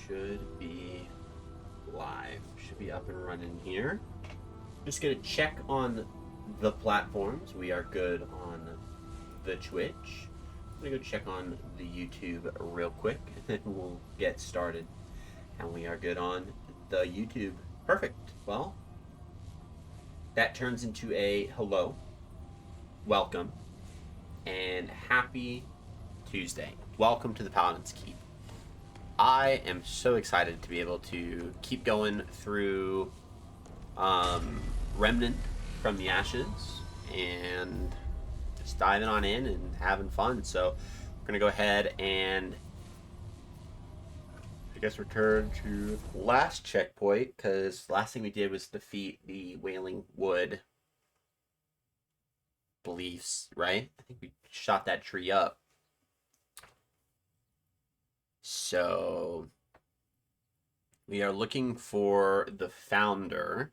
should be live. Should be up and running here. Just gonna check on the platforms. We are good on the Twitch. I'm gonna go check on the YouTube real quick, and then we'll get started. And we are good on the YouTube. Perfect. Well, that turns into a hello, welcome, and happy Tuesday. Welcome to the Paladin's Keep. I am so excited to be able to keep going through Remnant from the Ashes and just diving on in and having fun. So we're going to go ahead and I guess return to last checkpoint, because last thing we did was defeat the Wailing Wood beliefs, right? I think we shot that tree up. So we are looking for the founder,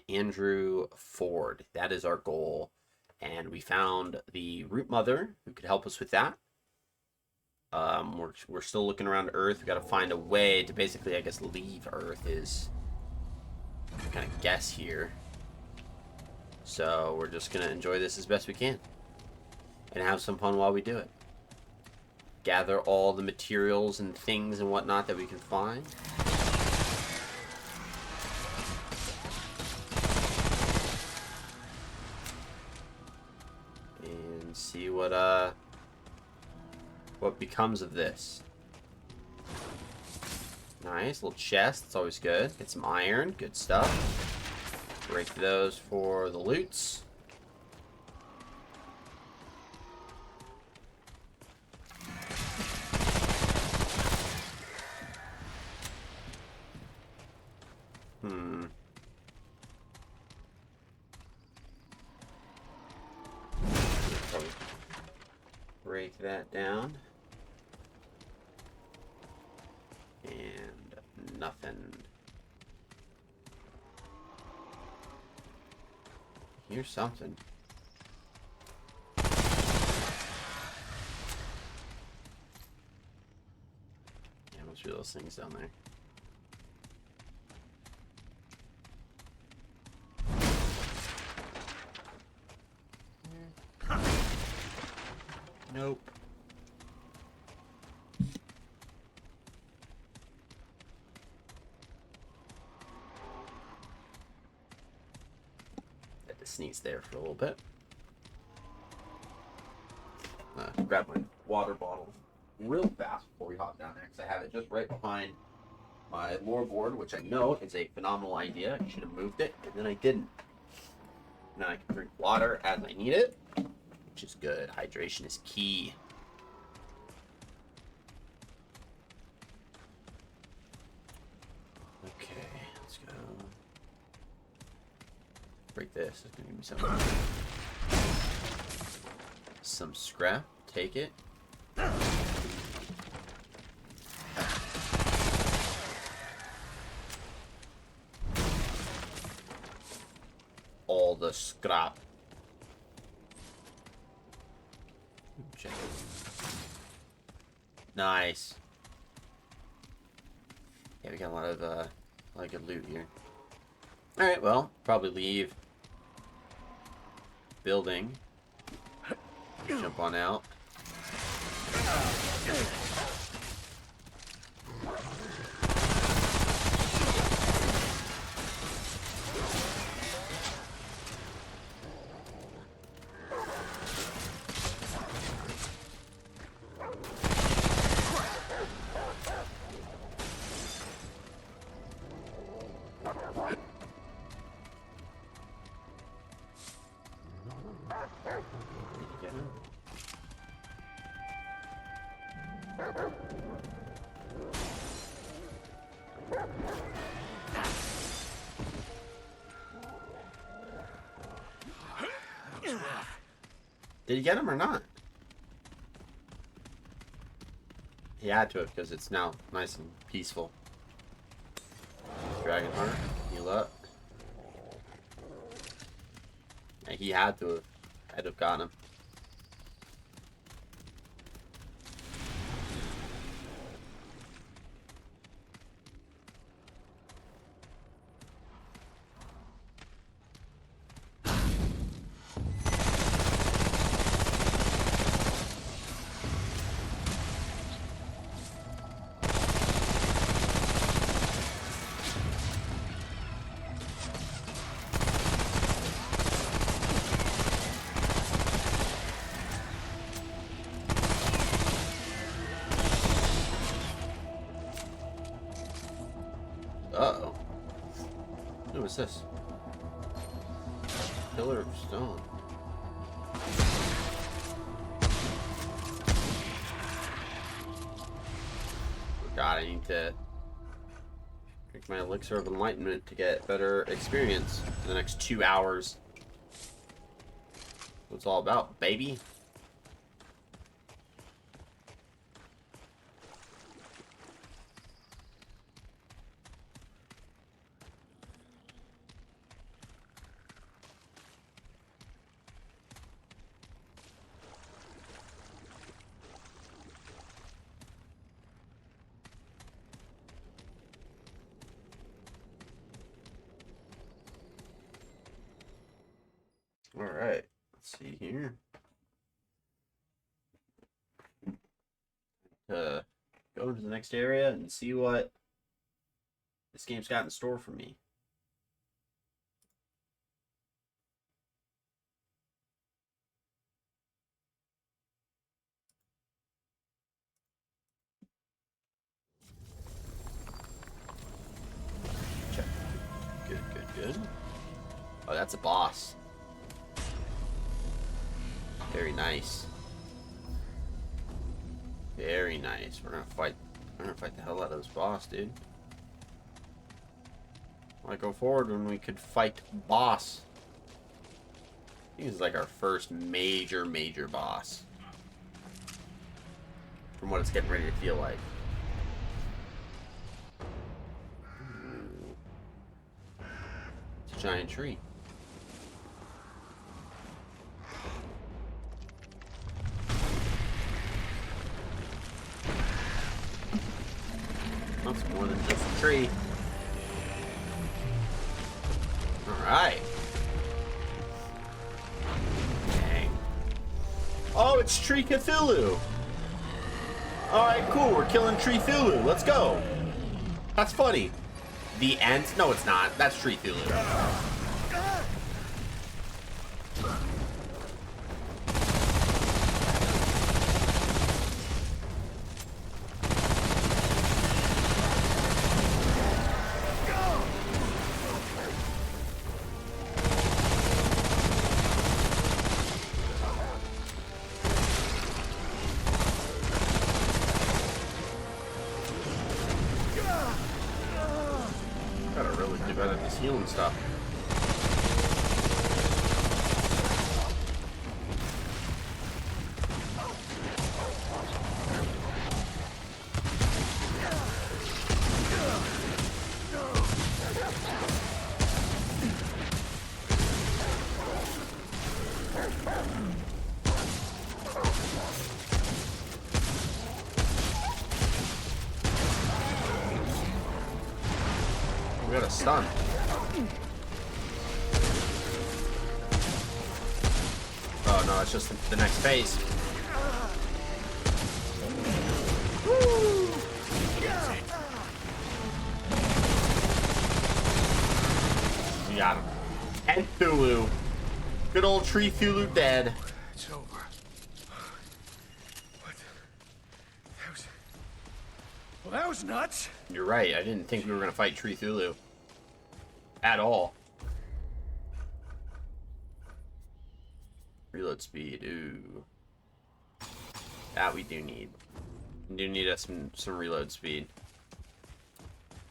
Andrew Ford. That is our goal. And we found the Root Mother who could help us with that. We're still looking around Earth. We got to find a way to basically, I guess, leave Earth is kind of guess here. So we're just going to enjoy this as best we can and have some fun while we do it. Gather all the materials and things and whatnot that we can find. And see what becomes of this. Nice little chest, it's always good. Get some iron, good stuff. Break those for the loots. Break that down. And nothing. Here's something. Yeah, what's those things down there? Nope. Had to sneeze there for a little bit. Grab my water bottle real fast before we hop down there, because I have it just right behind my lore board, which I know is a phenomenal idea. I should have moved it, and then I didn't. Now I can drink water as I need it, which is good. Hydration is key. Okay, let's go. Break this. It's gonna give me some scrap. Take it. All the scrap. Check it. Nice. Yeah, we got a lot of good loot here. Alright, well, probably leave building. Jump on out. Did he get him or not? He had to have, because it's now nice and peaceful. Dragonheart, heal up. Yeah, he had to have gotten him. Uh-oh. What was this? Pillar of stone. God, I need to drink my elixir of enlightenment to get better experience for the next 2 hours. What it's all about, baby. Alright, let's see here. Go to the next area and see what this game's got in store for me. Check. Good, good, good. Oh, that's a boss. Very nice. Very nice. We're gonna fight the hell out of this boss, dude. Why go forward when we could fight boss? I think this is like our first major boss. From what it's getting ready to feel like. Ooh. It's a giant tree. That's more than just a tree. Alright. Dang. Oh, it's Tree Cthulhu! Alright, cool. We're killing Tree Cthulhu. Let's go. That's funny. The ant? No, it's not. That's Tree Cthulhu. Gotta really do better at this healing stuff. We got a stun. Oh no, it's just the next phase. Woo! We got him. And Cthulhu. Good old Tree Cthulhu dead. It's over. What? That was nuts. You're right. I didn't think we were gonna fight Tree Cthulhu at all. Reload speed. Ooh, that we do need. We do need us some reload speed,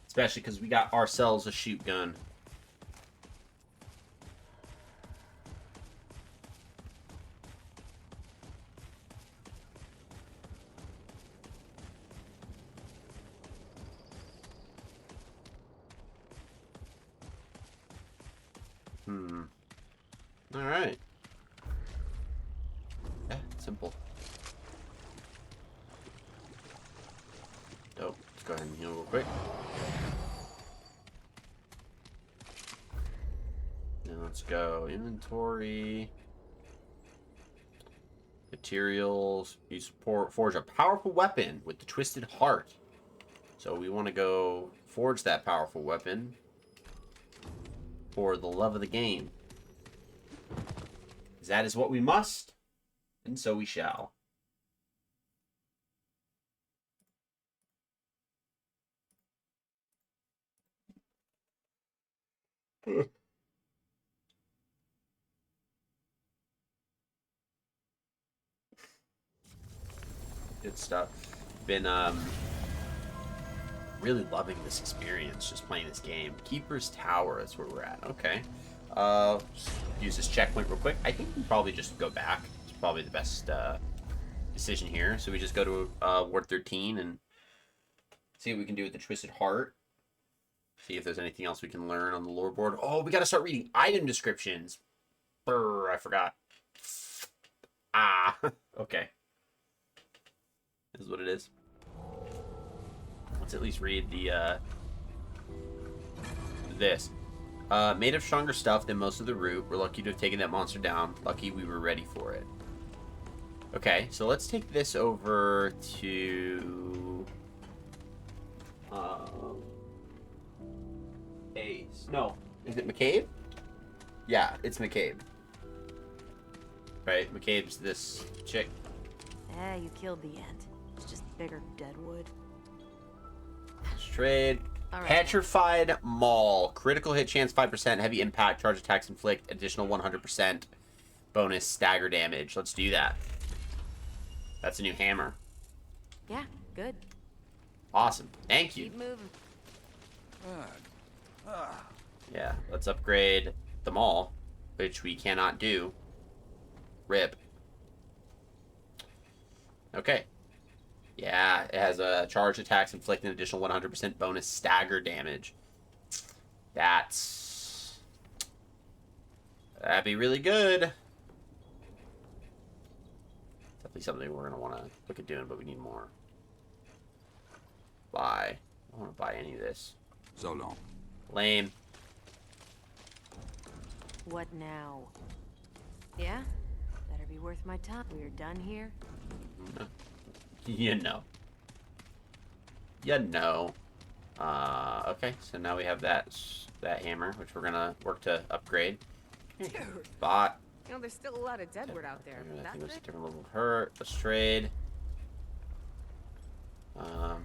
especially because we got ourselves a shoot gun. All right. Yeah, simple. Dope. Let's go ahead and heal real quick. And let's go inventory. Materials. You forge a powerful weapon with the twisted heart. So we want to go forge that powerful weapon for the love of the game. That is what we must, and so we shall. Good stuff. Been really loving this experience, just playing this game. Keeper's Tower is where we're at. Okay. Use this checkpoint real quick. I think we probably just go back. It's probably the best decision here. So we just go to Ward 13 and see what we can do with the Twisted Heart. See if there's anything else we can learn on the lore board. Oh, we got to start reading item descriptions. Brr, I forgot. Ah, okay. This is what it is. Let's at least read the, this. Made of stronger stuff than most of the root. We're lucky to have taken that monster down. Lucky we were ready for it. Okay, so let's take this over to... Ace. No. Is it McCabe? Yeah, it's McCabe. Right, McCabe's this chick. Eh, you killed the ant. It's just bigger deadwood. Let's trade. All right. Petrified Maul. Critical hit chance 5%. Heavy impact. Charge attacks inflict additional 100% bonus stagger damage. Let's do that. That's a new hammer. Yeah, good. Awesome. Thank you. Keep moving. Yeah, let's upgrade the Maul, which we cannot do. Rip. Okay. Yeah, it has a charge attacks inflict an additional 100% bonus stagger damage. That'd be really good. Definitely something we're gonna want to look at doing, but we need more. Buy. I don't want to buy any of this. So long. Lame. What now? Yeah? Better be worth my time. We're done here. You know. Okay, so now we have that hammer, which we're gonna work to upgrade. Dude. Bot. You know, there's still a lot of deadwood out there. I think it was a different level of hurt. Let's trade. Buy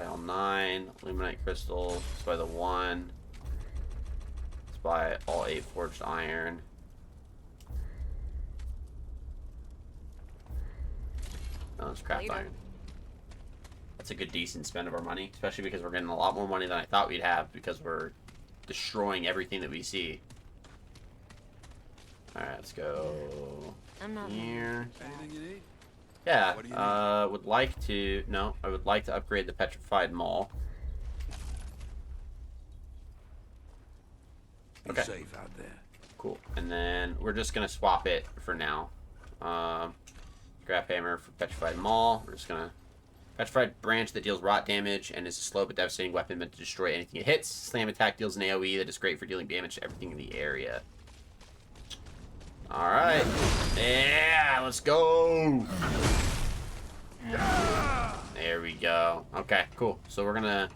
all 9 Luminite crystals. Let's buy the 1. Let's buy all 8 forged iron. No, it's craft iron. That's a good, decent spend of our money, especially because we're getting a lot more money than I thought we'd have because we're destroying everything that we see. All right, let's go I'm not here. Anything you need? Yeah, What do you need? would like to. No, I would like to upgrade the Petrified Maul. Be Okay. safe out there. Cool. And then we're just gonna swap it for now. Scrap hammer for Petrified Maul. We're just gonna Petrified branch that deals rot damage and is a slow but devastating weapon meant to destroy anything it hits. Slam attack deals an AoE that is great for dealing damage to everything in the area. All right. Yeah, let's go. There we go. Okay, cool. So we're gonna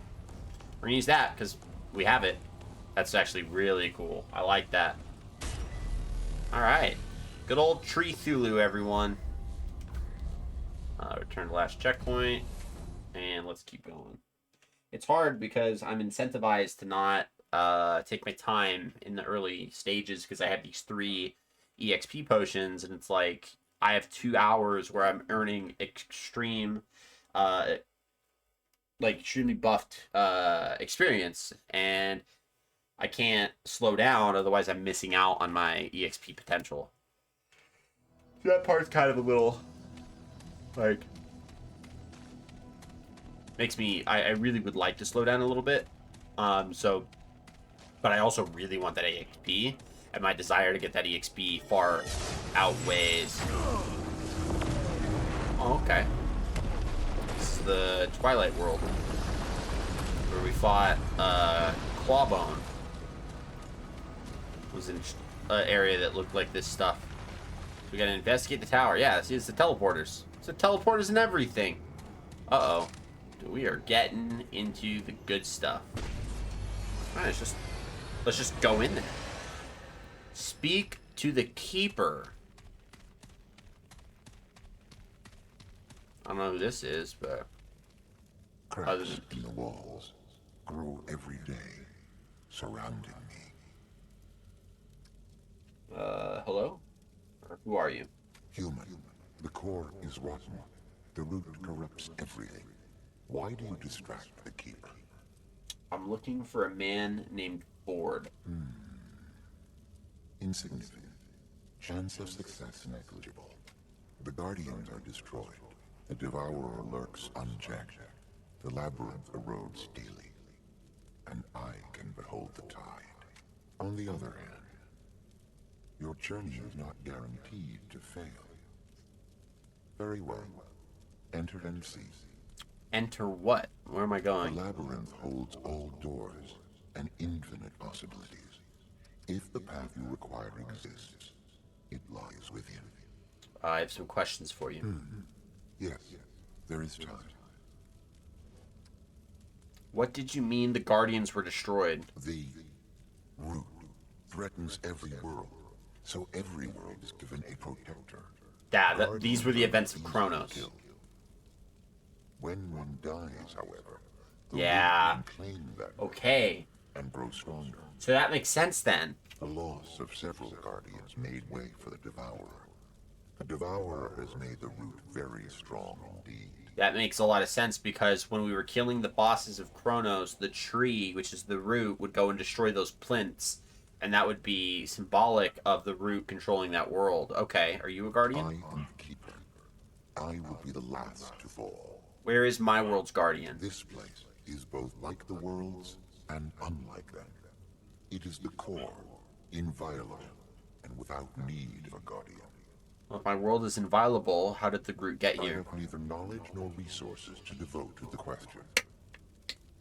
use that because we have it. That's actually really cool. I like that. All right. Good old Tree Thulu, everyone. Return to last checkpoint. And let's keep going. It's hard because I'm incentivized to not take my time in the early stages because I have these 3 EXP potions. And it's like I have 2 hours where I'm earning extremely buffed experience. And I can't slow down, otherwise I'm missing out on my EXP potential. That part's kind of a little, like, makes me, I really would like to slow down a little bit. But I also really want that EXP, and my desire to get that EXP far outweighs. Oh, okay. This is the Twilight World, where we fought, Clawbone. Was in an area that looked like this stuff. We gotta investigate the tower. Yeah, see, it's the teleporters. It's the teleporters and everything. Uh-oh. We are getting into the good stuff. All right, let's just go in there. Speak to the Keeper. I don't know who this is, but Cracks in the walls. grow every day, surrounding me. Hello? Or who are you? Human, the core is rotten. The root corrupts everything. Why do you distract the Keeper? I'm looking for a man named Ford. Insignificant. Chance of success negligible. The Guardians are destroyed. The Devourer lurks unchecked. The Labyrinth erodes daily. And I can behold the tide. On the other hand, your journey is not guaranteed to fail. Very well. Enter and see. Enter what? Where am I The going? Labyrinth holds all doors and infinite possibilities. If the path you require exists, it lies within. I have some questions for you. Yes, there is time. What did you mean the Guardians were destroyed? The root threatens every world, so every world is given a protector. Yeah, these were the events of Easy to Kronos. kill. When one dies, however, the Yeah. root can claim that Okay. and grow stronger. So that makes sense then. The loss of several guardians made way for the Devourer. The Devourer has made the root very strong indeed. That makes a lot of sense because when we were killing the bosses of Kronos, the tree, which is the root, would go and destroy those plinths, and that would be symbolic of the root controlling that world. Okay, are you a guardian? I am the Keeper. I will be the last to fall. Where is my world's guardian? This place is both like the worlds and unlike them. It is the core, inviolable, and without need of a guardian. Well, if my world is inviolable, how did the root get I here? have neither knowledge nor resources to devote to the question.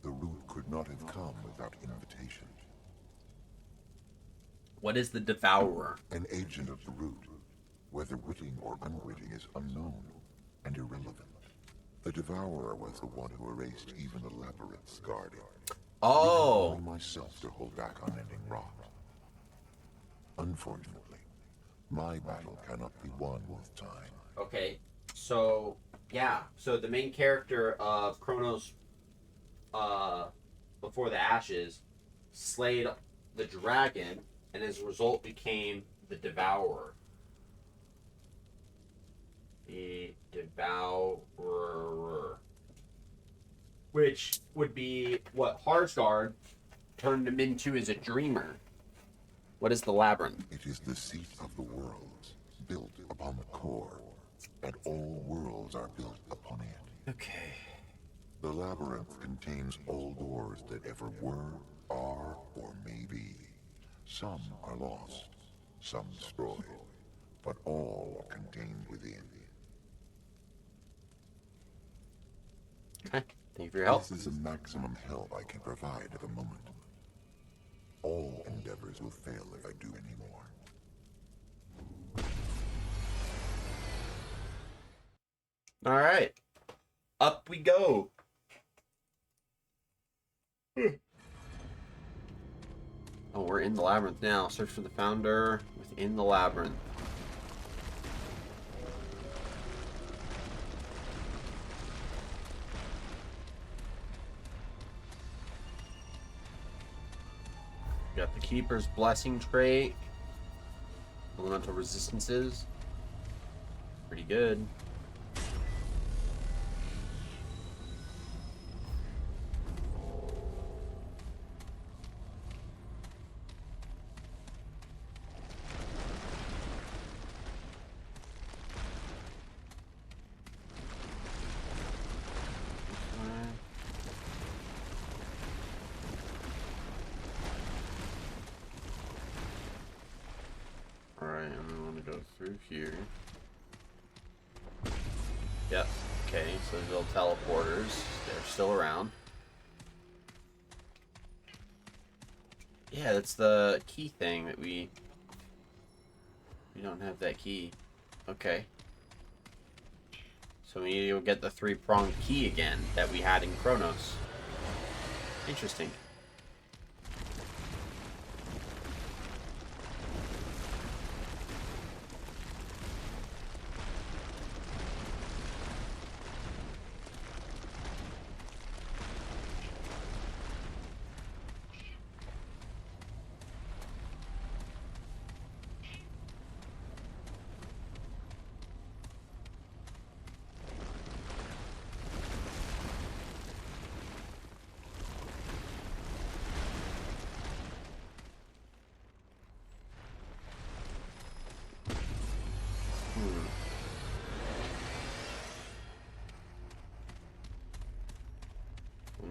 The root could not have come without invitation. What is the Devourer? An agent of the root, whether witting or unwitting, is unknown and irrelevant. The Devourer was the one who erased even the Labyrinth's guardian. Oh, Only myself to hold back unending rot. Unfortunately, my battle cannot be won with time. okay. So, yeah. So the main character of Kronos, before the Ashes, slayed the dragon, and as a result became the Devourer. The Devourer. Which would be what Harsgard turned him into as a dreamer. What is the Labyrinth? It is the seat of the worlds, built upon the core, and all worlds are built upon it. Okay. The Labyrinth contains all doors that ever were, are, or may be. Some are lost, some destroyed, but all are contained within. Okay. Thank you for your help. This is the maximum help I can provide at the moment. All endeavors will fail if I do any more. All right. Up we go. Oh, we're in the labyrinth now. Search for the founder within the labyrinth. Got the Keeper's Blessing trait. Elemental resistances. Pretty good. Alright, and we want to go through here. Yep. Okay, so those little teleporters, they're still around. Yeah, that's the key thing that we don't have that key. Okay. So we need to go get the three-pronged key again that we had in Kronos. Interesting.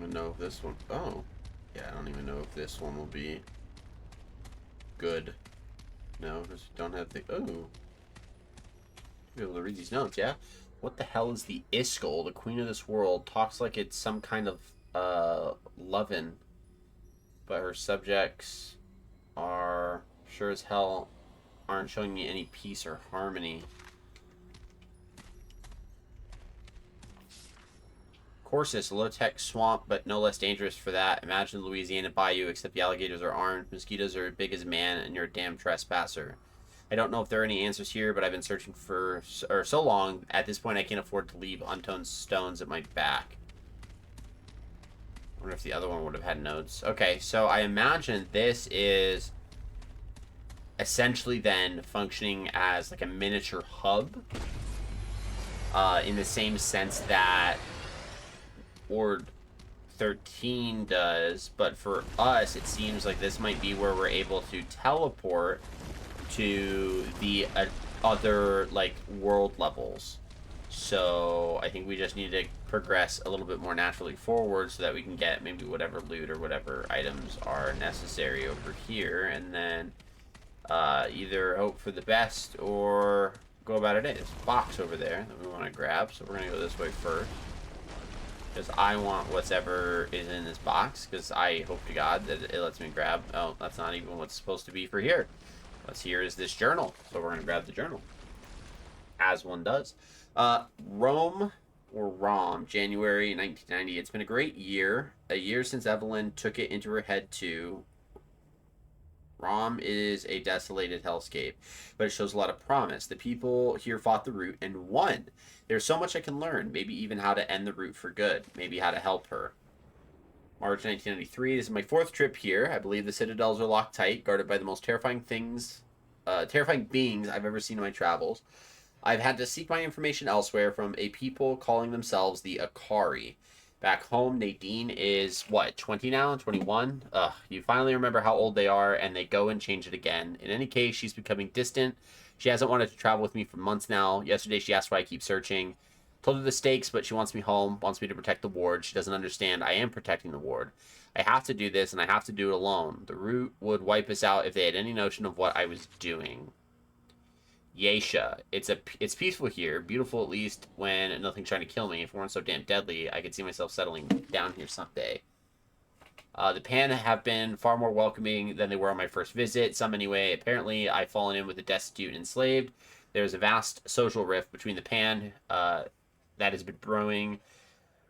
even know if this one... Oh. Yeah, I don't even know if this one will be good. No, because we don't have the... Oh. Be able to read these notes, yeah? What the hell is the Iskall? The queen of this world talks like it's some kind of lovin', but her subjects are sure as hell aren't showing me any peace or harmony. Courses, a low-tech swamp, but no less dangerous for that. Imagine Louisiana Bayou, except the alligators are armed, mosquitoes are as big as a man, and you're a damn trespasser. I don't know if there are any answers here, but I've been searching for so long. At this point, I can't afford to leave untoned stones at my back. I wonder if the other one would have had notes. Okay, so I imagine this is essentially then functioning as like a miniature hub, in the same sense that Ward 13 does, but for us, it seems like this might be where we're able to teleport to the other, like, world levels. So I think we just need to progress a little bit more naturally forward so that we can get maybe whatever loot or whatever items are necessary over here, and then either hope for the best or go about it. There's a box over there that we want to grab, so we're going to go this way first. Because I want whatever is in this box, because I hope to God that it lets me grab... Oh, that's not even what's supposed to be for here. What's here is this journal, so we're going to grab the journal. As one does. Rome, or Rom, January 1990. It's been a great year. A year since Evelyn took it into her head to... Rom is a desolated hellscape, but it shows a lot of promise. The people here fought the root and won. There's so much I can learn, maybe even how to end the root for good, maybe how to help her. March 1993, this is my 4th trip here. I believe the citadels are locked tight, guarded by the most terrifying beings I've ever seen in my travels. I've had to seek my information elsewhere from a people calling themselves the Akari. Back home, Nadine is, what, 20 now? 21? Ugh, you finally remember how old they are, and they go and change it again. In any case, she's becoming distant. She hasn't wanted to travel with me for months now. Yesterday, she asked why I keep searching. Told her the stakes, but she wants me home, wants me to protect the ward. She doesn't understand I am protecting the ward. I have to do this, and I have to do it alone. The root would wipe us out if they had any notion of what I was doing. Yesha. It's peaceful here, beautiful at least when nothing's trying to kill me. If it weren't so damn deadly, I could see myself settling down here someday. The Pan have been far more welcoming than they were on my first visit, some anyway. Apparently, I've fallen in with the destitute and enslaved. There's a vast social rift between the Pan that has been brewing,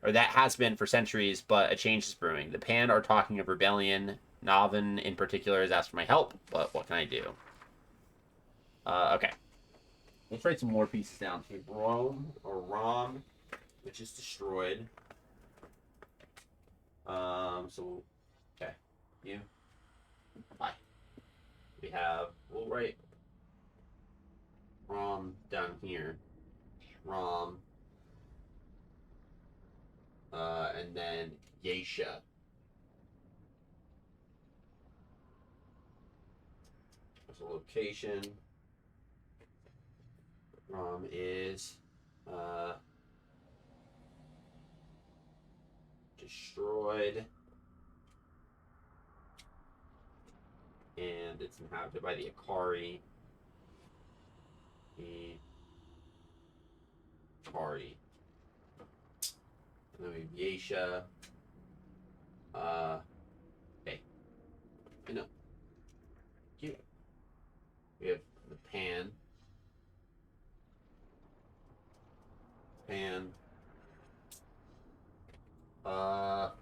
or that has been for centuries, but a change is brewing. The Pan are talking of rebellion. Navin, in particular, has asked for my help, but what can I do? Okay. Let's write some more pieces down. So Rome, or Rom, which is destroyed. So, okay. You. Bye. We have, we'll write Rom down here. Rom. And then Yesha. There's a location. Rom is destroyed, and it's inhabited by the Akari. The Akari. And then we have Yesha. Hey. I know. You. We have the Pan. Pan.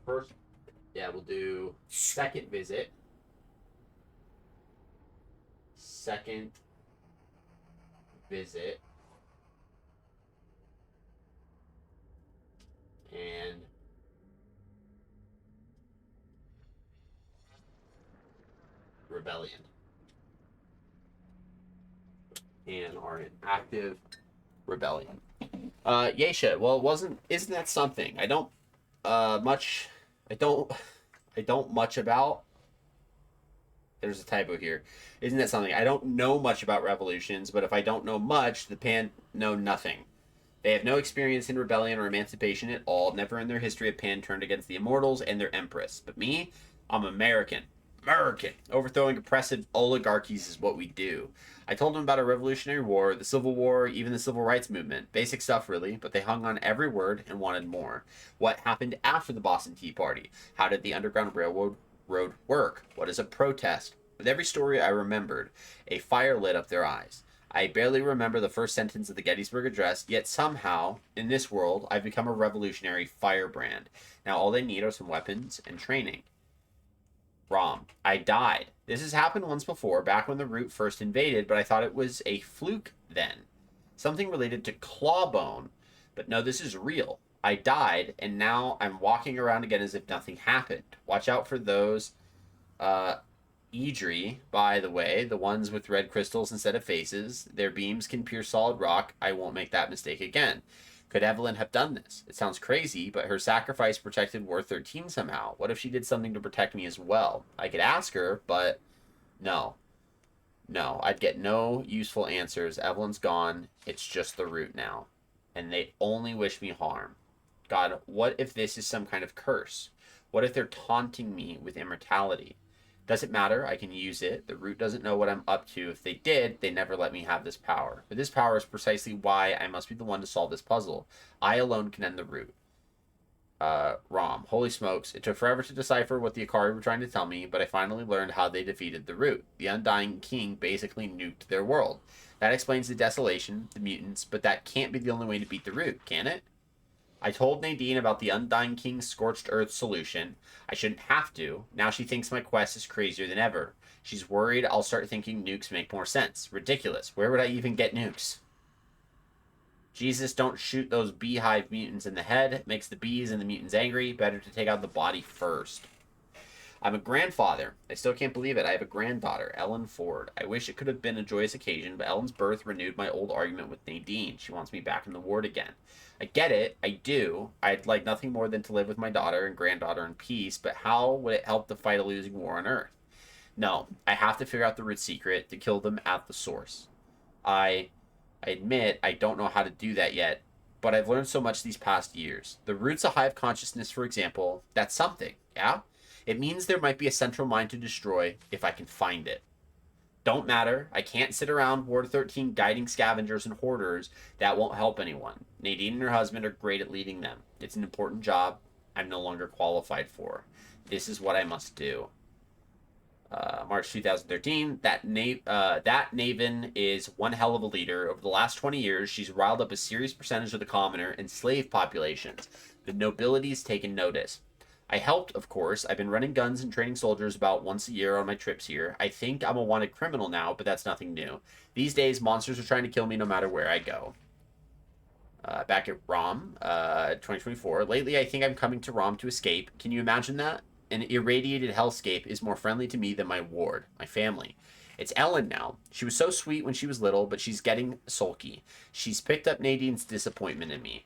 First, yeah, we'll do second visit. Second visit. And rebellion. And are in active rebellion. Yesha, well, isn't that something? I don't much about. There's a typo here. Isn't that something? I don't know much about revolutions, but if I don't know much, the Pan know nothing. They have no experience in rebellion or emancipation at all. Never in their history have Pan turned against the immortals and their empress. But me, I'm American. American. Overthrowing oppressive oligarchies is what we do. I told them about a Revolutionary War, the Civil War, even the Civil Rights Movement. Basic stuff, really, but they hung on every word and wanted more. What happened after the Boston Tea Party? How did the Underground Railroad work? What is a protest? With every story I remembered, a fire lit up their eyes. I barely remember the first sentence of the Gettysburg Address, yet somehow, in this world, I've become a revolutionary firebrand. Now all they need are some weapons and training. Rom, I died. This has happened once before, back when the Root first invaded, but I thought it was a fluke then. Something related to Clawbone. But no, this is real. I died, and now I'm walking around again as if nothing happened. Watch out for those, Idri, by the way, the ones with red crystals instead of faces. Their beams can pierce solid rock. I won't make that mistake again. Could Evelyn have done this? It sounds crazy, but her sacrifice protected War 13 somehow. What if she did something to protect me as well? I could ask her, but no. No, I'd get no useful answers. Evelyn's gone. It's just the Root now. And they only wish me harm. God, what if this is some kind of curse? What if they're taunting me with immortality? Doesn't matter, I can use it. The Root doesn't know what I'm up to. If they did, they never let me have this power. But this power is precisely why I must be the one to solve this puzzle. I alone can end the Root. Rom. Holy smokes, it took forever to decipher what the Akari were trying to tell me, but I finally learned how they defeated the Root. The Undying King basically nuked their world. That explains the desolation, the mutants, but that can't be the only way to beat the Root, can it? I told Nadine about the Undying King's Scorched Earth solution. I shouldn't have to. Now she thinks my quest is crazier than ever. She's worried I'll start thinking nukes make more sense. Ridiculous. Where would I even get nukes? Jesus, don't shoot those beehive mutants in the head. It makes the bees and the mutants angry. Better to take out the body first. I'm a grandfather. I still can't believe it. I have a granddaughter, Ellen Ford. I wish it could have been a joyous occasion, but Ellen's birth renewed my old argument with Nadine. She wants me back in the ward again. I get it. I do. I'd like nothing more than to live with my daughter and granddaughter in peace, but how would it help to fight a losing war on Earth? No, I have to figure out the Root secret to kill them at the source. I admit I don't know how to do that yet, but I've learned so much these past years. The Root's a hive consciousness, for example. That's something, yeah? It means there might be a central mind to destroy if I can find it. Don't matter. I can't sit around Ward 13 guiding scavengers and hoarders. That won't help anyone. Nadine and her husband are great at leading them. It's an important job I'm no longer qualified for. This is what I must do. March 2013. That Naven is one hell of a leader. Over the last 20 years, she's riled up a serious percentage of the commoner and slave populations. The nobility's taken notice. I helped, of course. I've been running guns and training soldiers about once a year on my trips here. I think I'm a wanted criminal now, but that's nothing new. These days, monsters are trying to kill me no matter where I go. Back at ROM, 2024. Lately, I think I'm coming to ROM to escape. Can you imagine that? An irradiated hellscape is more friendly to me than my ward, my family. It's Ellen now. She was so sweet when she was little, but she's getting sulky. She's picked up Nadine's disappointment in me.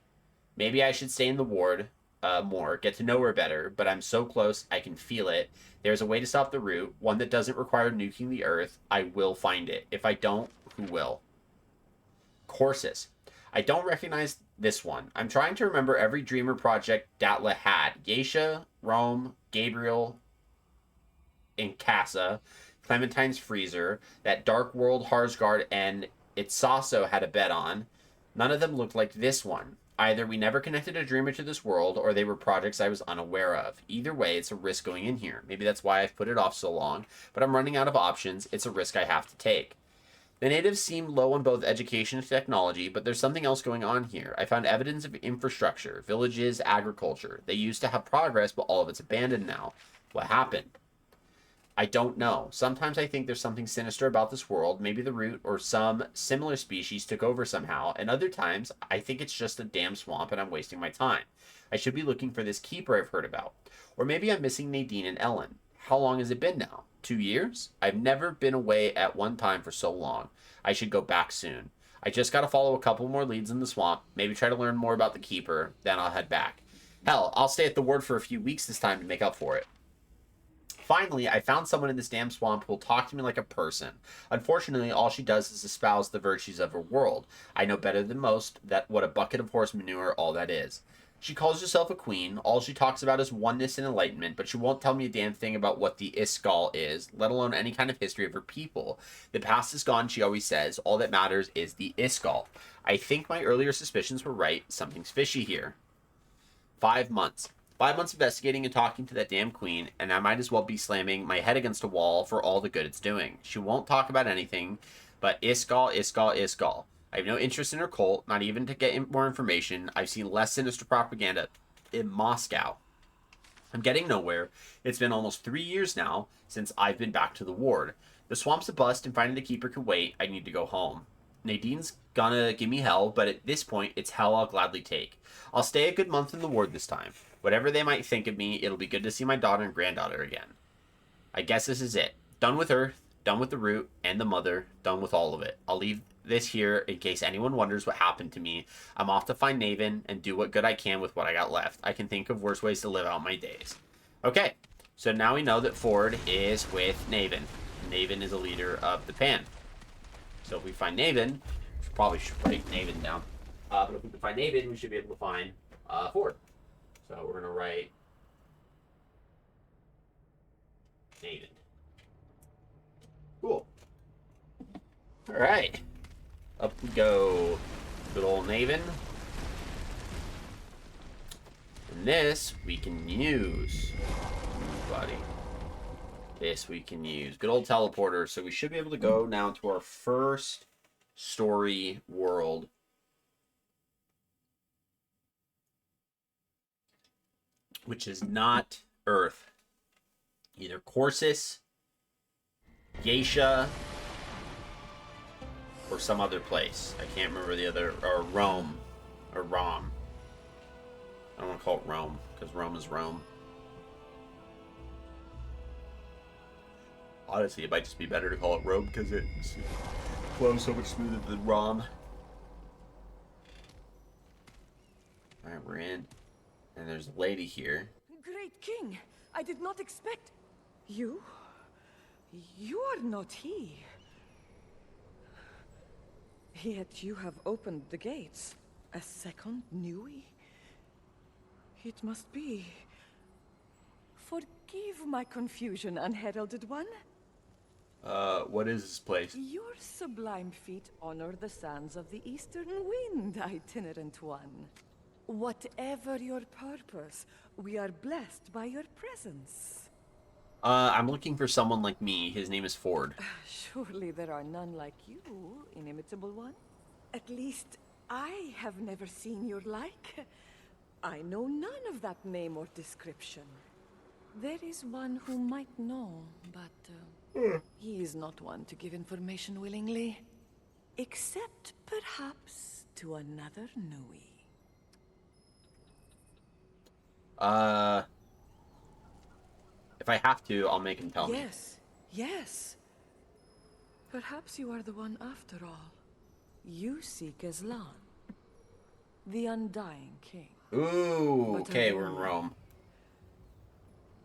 Maybe I should stay in the ward more, get to know her better, but I'm so close, I can feel it. There's a way to stop the Root, one that doesn't require nuking the Earth. I will find it. If I don't, who will? Corsus. I don't recognize this one. I'm trying to remember every Dreamer project Datla had. Geisha, Rome, Gabriel, and Casa, Clementine's Freezer, that Dark World Harsgard, and Itsaso had a bet on. None of them looked like this one. Either we never connected a Dreamer to this world, or they were projects I was unaware of. Either way, it's a risk going in here. Maybe that's why I've put it off so long, but I'm running out of options. It's a risk I have to take. The natives seem low on both education and technology, but there's something else going on here. I found evidence of infrastructure, villages, agriculture. They used to have progress, but all of it's abandoned now. What happened? I don't know. Sometimes I think there's something sinister about this world. Maybe the Root or some similar species took over somehow. And other times, I think it's just a damn swamp and I'm wasting my time. I should be looking for this keeper I've heard about. Or maybe I'm missing Nadine and Ellen. How long has it been now? 2 years? I've never been away at one time for so long. I should go back soon. I just gotta follow a couple more leads in the swamp, maybe try to learn more about the keeper, then I'll head back. Hell, I'll stay at the ward for a few weeks this time to make up for it. Finally, I found someone in this damn swamp who will talk to me like a person. Unfortunately, all she does is espouse the virtues of her world. I know better than most that what a bucket of horse manure all that is. She calls herself a queen. All she talks about is oneness and enlightenment, but she won't tell me a damn thing about what the Iskall is, let alone any kind of history of her people. The past is gone, she always says. All that matters is the Iskall. I think my earlier suspicions were right. Something's fishy here. 5 months. 5 months investigating and talking to that damn queen, and I might as well be slamming my head against a wall for all the good it's doing. She won't talk about anything but Iskall, Iskall, Iskall. I have no interest in her cult, not even to get more information. I've seen less sinister propaganda in Moscow. I'm getting nowhere. It's been almost 3 years now since I've been back to the ward. The swamp's a bust, and finding the keeper could wait. I need to go home. Nadine's gonna give me hell, but at this point, it's hell I'll gladly take. I'll stay a good month in the ward this time. Whatever they might think of me, it'll be good to see my daughter and granddaughter again. I guess this is it. Done with Earth, done with the root and the mother, done with all of it. I'll leave this here in case anyone wonders what happened to me. I'm off to find Naven and do what good I can with what I got left. I can think of worse ways to live out my days. Okay, so now we know that Ford is with Naven. Naven is a leader of the Pan. So if we find Naven, we probably should write Naven down. But if we can find Naven, we should be able to find Ford. So we're going to write Naven. Cool. All right. Up we go. Good old Naven. And this we can use, buddy. This we can use. Good old teleporter. So we should be able to go now to our first story world. Which is not Earth. Either Corsus, Geisha, or some other place. I can't remember the other, or Rome, or Rom. I don't want to call it Rome, because Rome is Rome. Honestly, it might just be better to call it Rome, because it flows so much smoother than Rom. Alright, we're in. And there's a lady here. Great King, I did not expect... You? You are not he. Yet you have opened the gates. A second Nui? It must be... Forgive my confusion, unheralded one. What is this place? Your sublime feet honor the sands of the eastern wind, itinerant one. Whatever your purpose, we are blessed by your presence. I'm looking for someone like me. His name is Ford. Surely there are none like you, inimitable one. At least, I have never seen your like. I know none of that name or description. There is one who might know, but he is not one to give information willingly. Except, perhaps, to another Nui. If I have to, I'll make him tell me. Yes, yes. Perhaps you are the one after all. You seek Aslan, the Undying King. Ooh, But okay, we're in alone. Rome.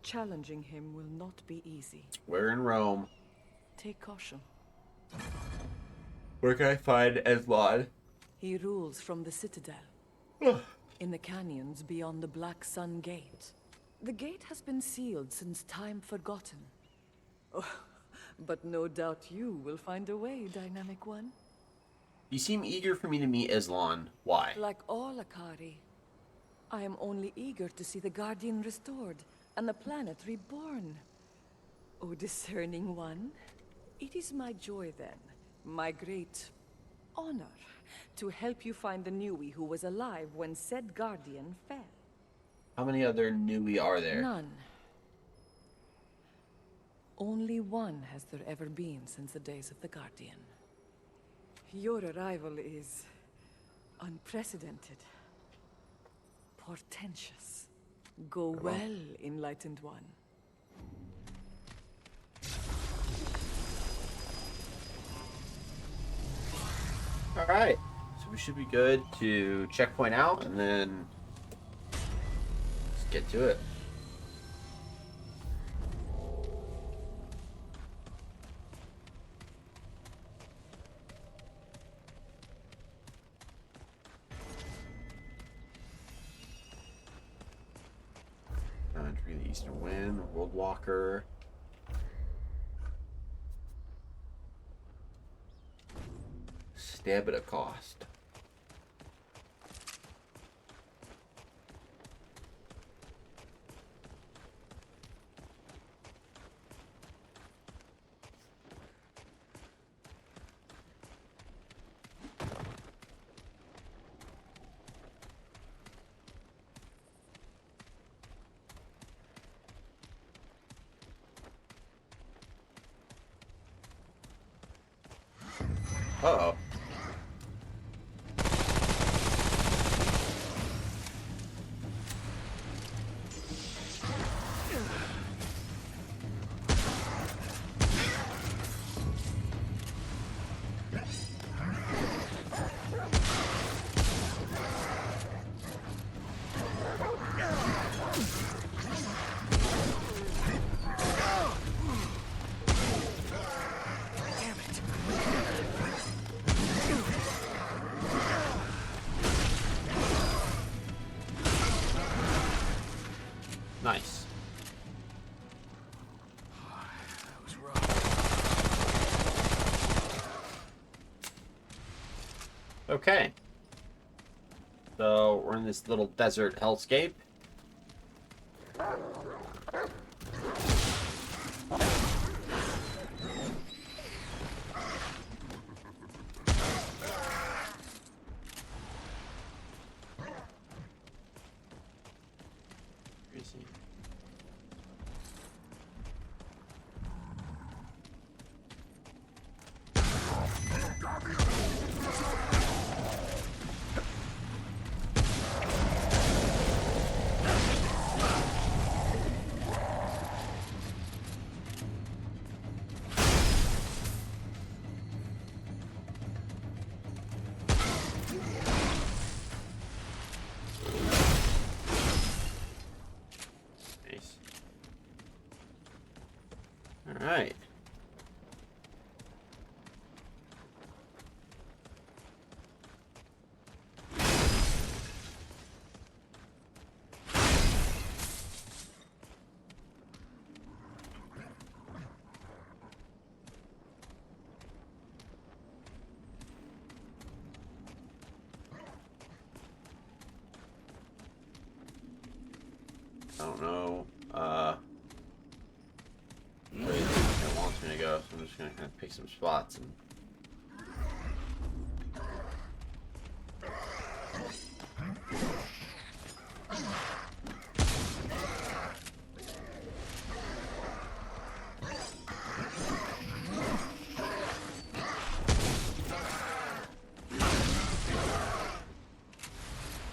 Challenging him will not be easy. We're in Rome. Take caution. Where can I find Aslan? He rules from the Citadel, in the canyons beyond the Black Sun Gate. The gate has been sealed since time forgotten. Oh, but no doubt you will find a way, Dynamic One. You seem eager for me to meet Aslan. Why? Like all Akari, I am only eager to see the Guardian restored and the planet reborn. O discerning one, it is my joy then, my great honor, to help you find the Nui who was alive when said Guardian fell. How many other Nui are there? None. Only one has there ever been since the days of the Guardian. Your arrival is unprecedented, portentous. Go well, enlightened one. Alright. So we should be good to checkpoint out and then let's get to it. Country of the Eastern Wind, World Walker. Stab at a cost. Uh-oh. Nice. That was rough. Okay. So we're in this little desert hellscape. Where is he? Nice. All right. I don't know. Where it wants me to go, so I'm just gonna kind of pick some spots and.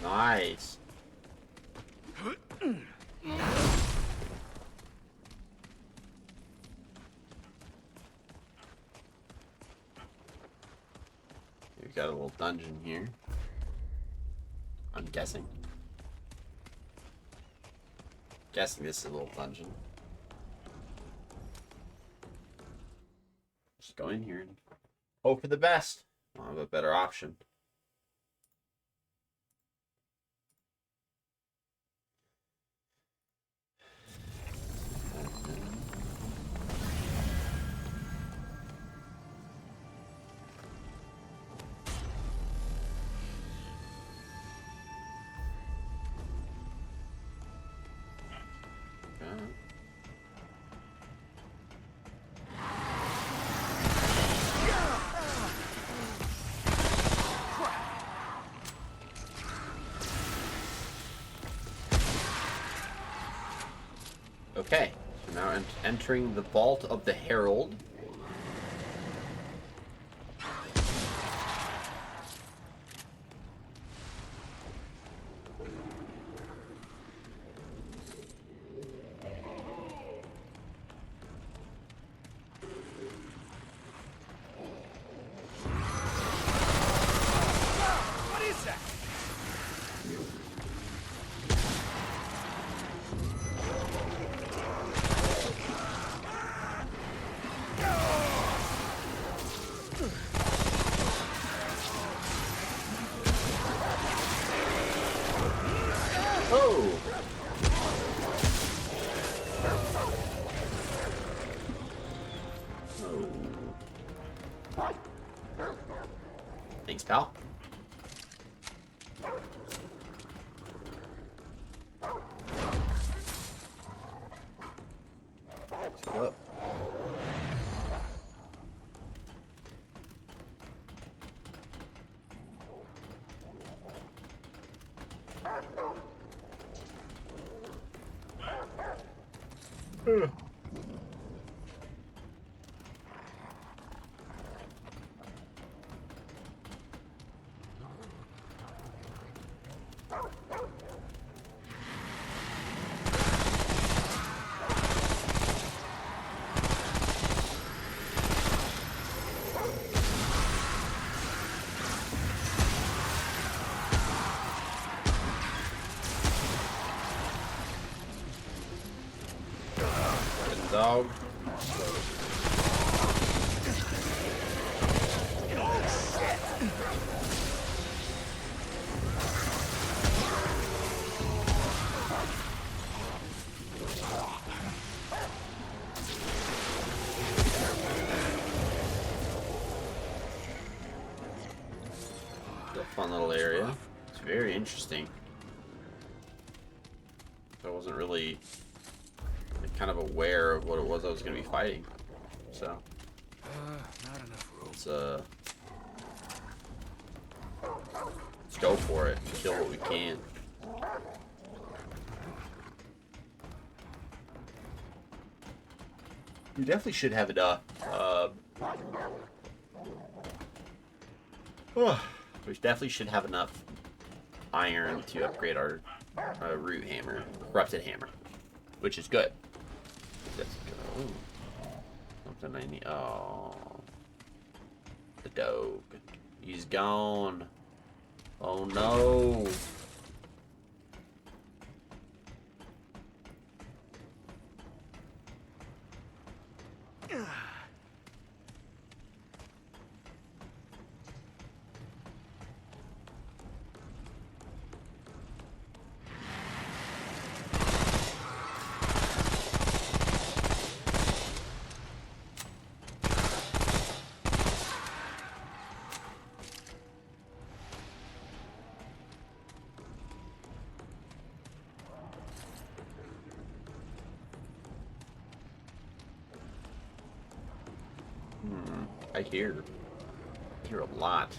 Nice. We've got a little dungeon here. I'm guessing. Guessing this is a little dungeon. Just go in here and hope for the best. I'll have a better option. Okay, so now entering the Vault of the Herald. What is that? Thanks, pal. Whoa. Dog. It's a fun little area. It's very interesting. I wasn't really kind of aware of what it was I was going to be fighting. So, Not enough room. let's go for it. Kill what we can. We definitely should have enough. We definitely should have enough iron to upgrade our root hammer, corrupted hammer, which is good. Let's go. Something I need. Oh, the dog. He's gone. Oh no. I hear a lot.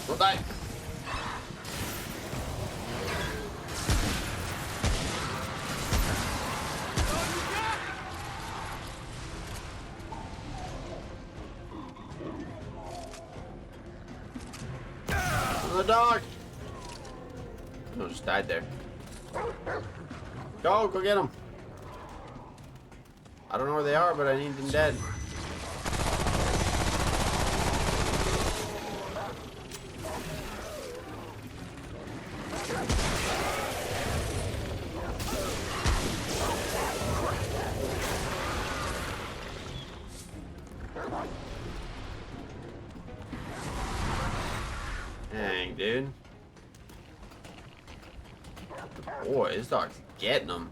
Don't die. The dog. No, just died there. Go get them. I don't know where they are, but I need them dead. Dang, dude. Boy, this dog's getting them.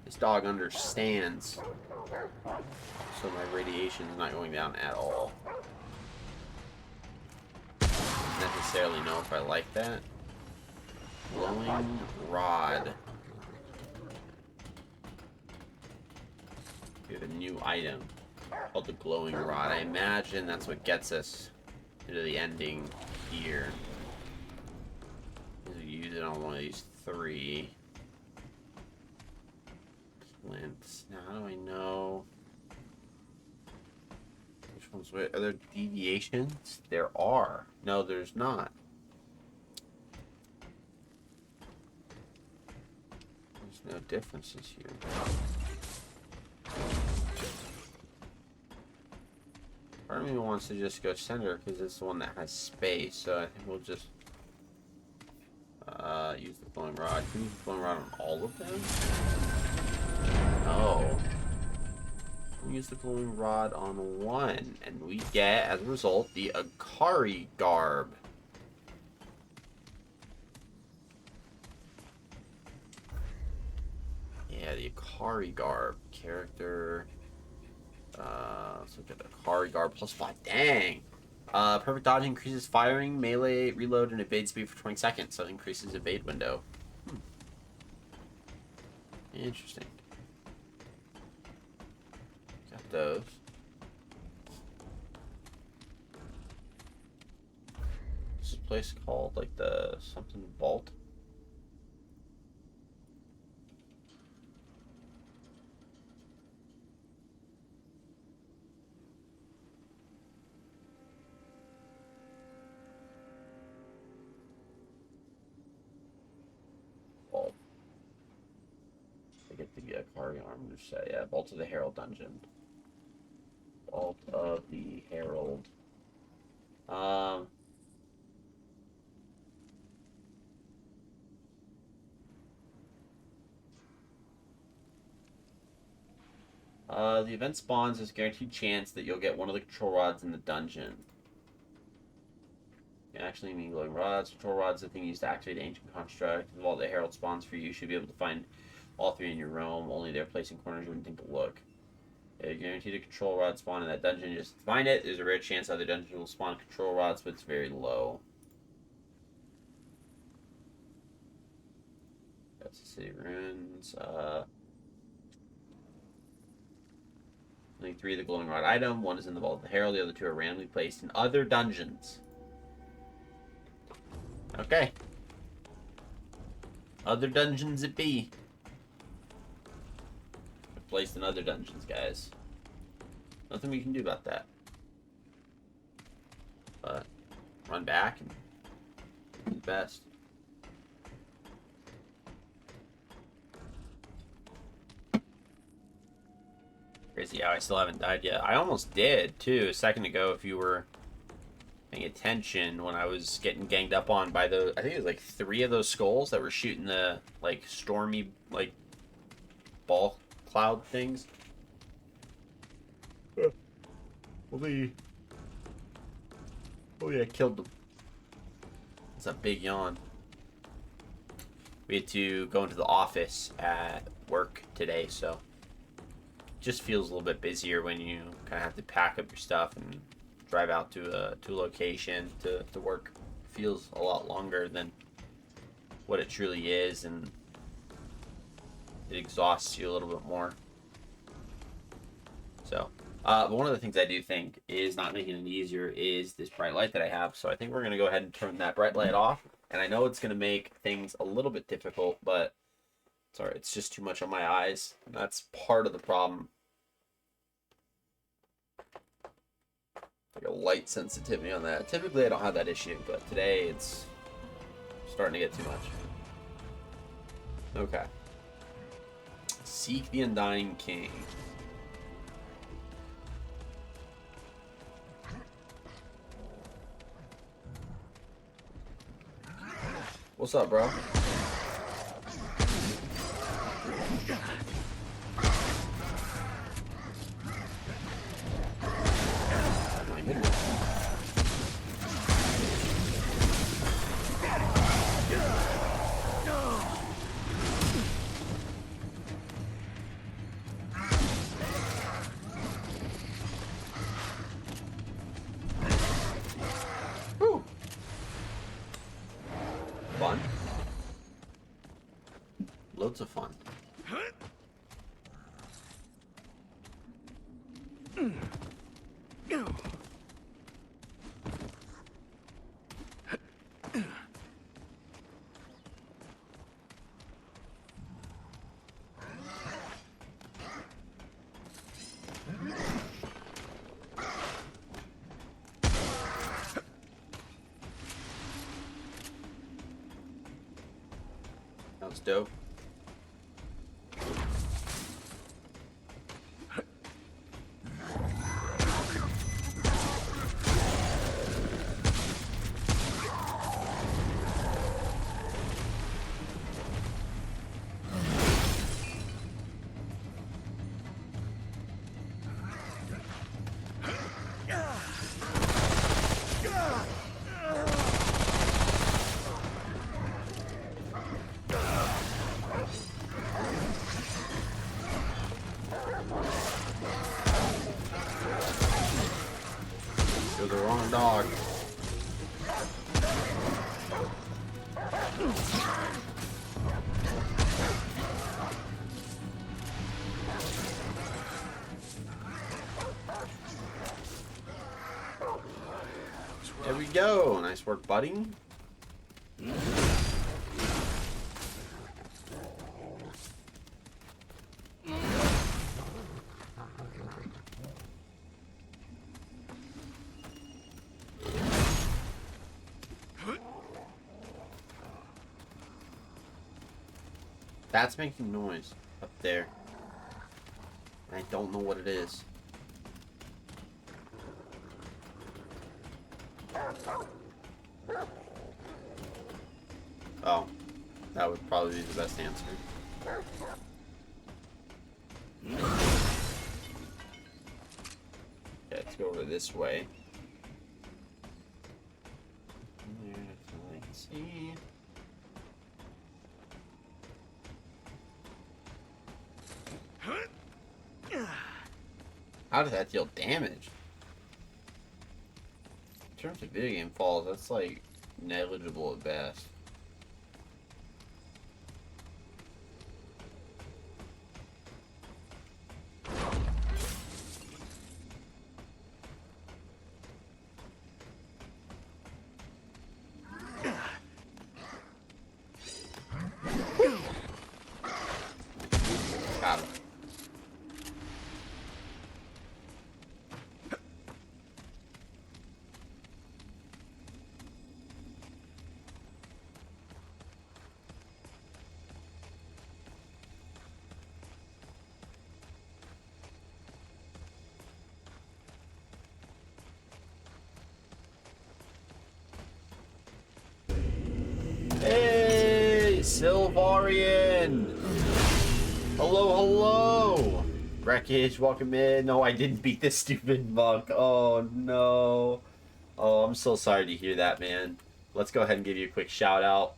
This dog understands. So my radiation is not going down at all. Don't necessarily know if I like that. Glowing rod. We have a new item called the glowing rod. I imagine that's what gets us into the ending here. We use it on one of these three. Plants. Now, how do I know which ones? Are there deviations? There are. No, there's not. differences here. Part of me wants to just go center because it's the one that has space, so I think we'll just use the glowing rod. Can we use the glowing rod on all of them? No. We use the glowing rod on one, and we get, as a result, the Akari garb. Yeah, the Akari garb. Character. Let's look at the Akari garb +5. Dang! Perfect dodge increases firing, melee, reload, and evade speed for 20 seconds, so it increases evade window. Interesting. Got those. This is a place called, like, the something vault. Vault. I get the Akari armor set. Yeah, Vault of the Herald dungeon. Vault of the Herald. The event spawns. There's a guaranteed chance that you'll get one of the control rods in the dungeon. You actually mean glowing rods. Control rods, the thing used to activate the ancient construct. While the Herald spawns for you, you should be able to find all three in your realm. Only they're placed in corners you wouldn't think to look. Yeah, guaranteed a control rod spawn in that dungeon. Just find it. There's a rare chance other dungeons will spawn control rods, but it's very low. That's the city ruins. Only 3 of the glowing rod item. 1 is in the Vault of the Herald. The other 2 are randomly placed in other dungeons. Okay. Other dungeons it be. They're placed in other dungeons, guys. Nothing we can do about that. But run back and do the best. Crazy how I still haven't died yet. I almost did, too, a second ago, if you were paying attention, when I was getting ganged up on by those, I think it was like 3 of those skulls that were shooting the, like, stormy, like, ball cloud things. Oh yeah, killed them. It's a big yawn. We had to go into the office at work today, so just feels a little bit busier when you kind of have to pack up your stuff and drive out to a location to work. Feels a lot longer than what it truly is, and it exhausts you a little bit more. So, but one of the things I do think is not making it easier is this bright light that I have. So I think we're going to go ahead and turn that bright light off. And I know it's going to make things a little bit difficult, but sorry, it's just too much on my eyes. And that's part of the problem. Like a light sensitivity on that. Typically I don't have that issue, but today it's starting to get too much. Okay. Seek the Undying King. What's up, bro? My goodness. Whew. Fun. Loads of fun. That was dope. You're the wrong dog. There we go. Nice work, buddy. That's making noise up there. I don't know what it is. Oh, that would probably be the best answer. Okay, let's go over this way. Let's see. How did that deal damage? In terms of video game falls, that's like negligible at best. Got him. Hey, Silvarian! Hello, hello! Wreckage, welcome in. No, I didn't beat this stupid monk. Oh, no. Oh, I'm so sorry to hear that, man. Let's go ahead and give you a quick shout out.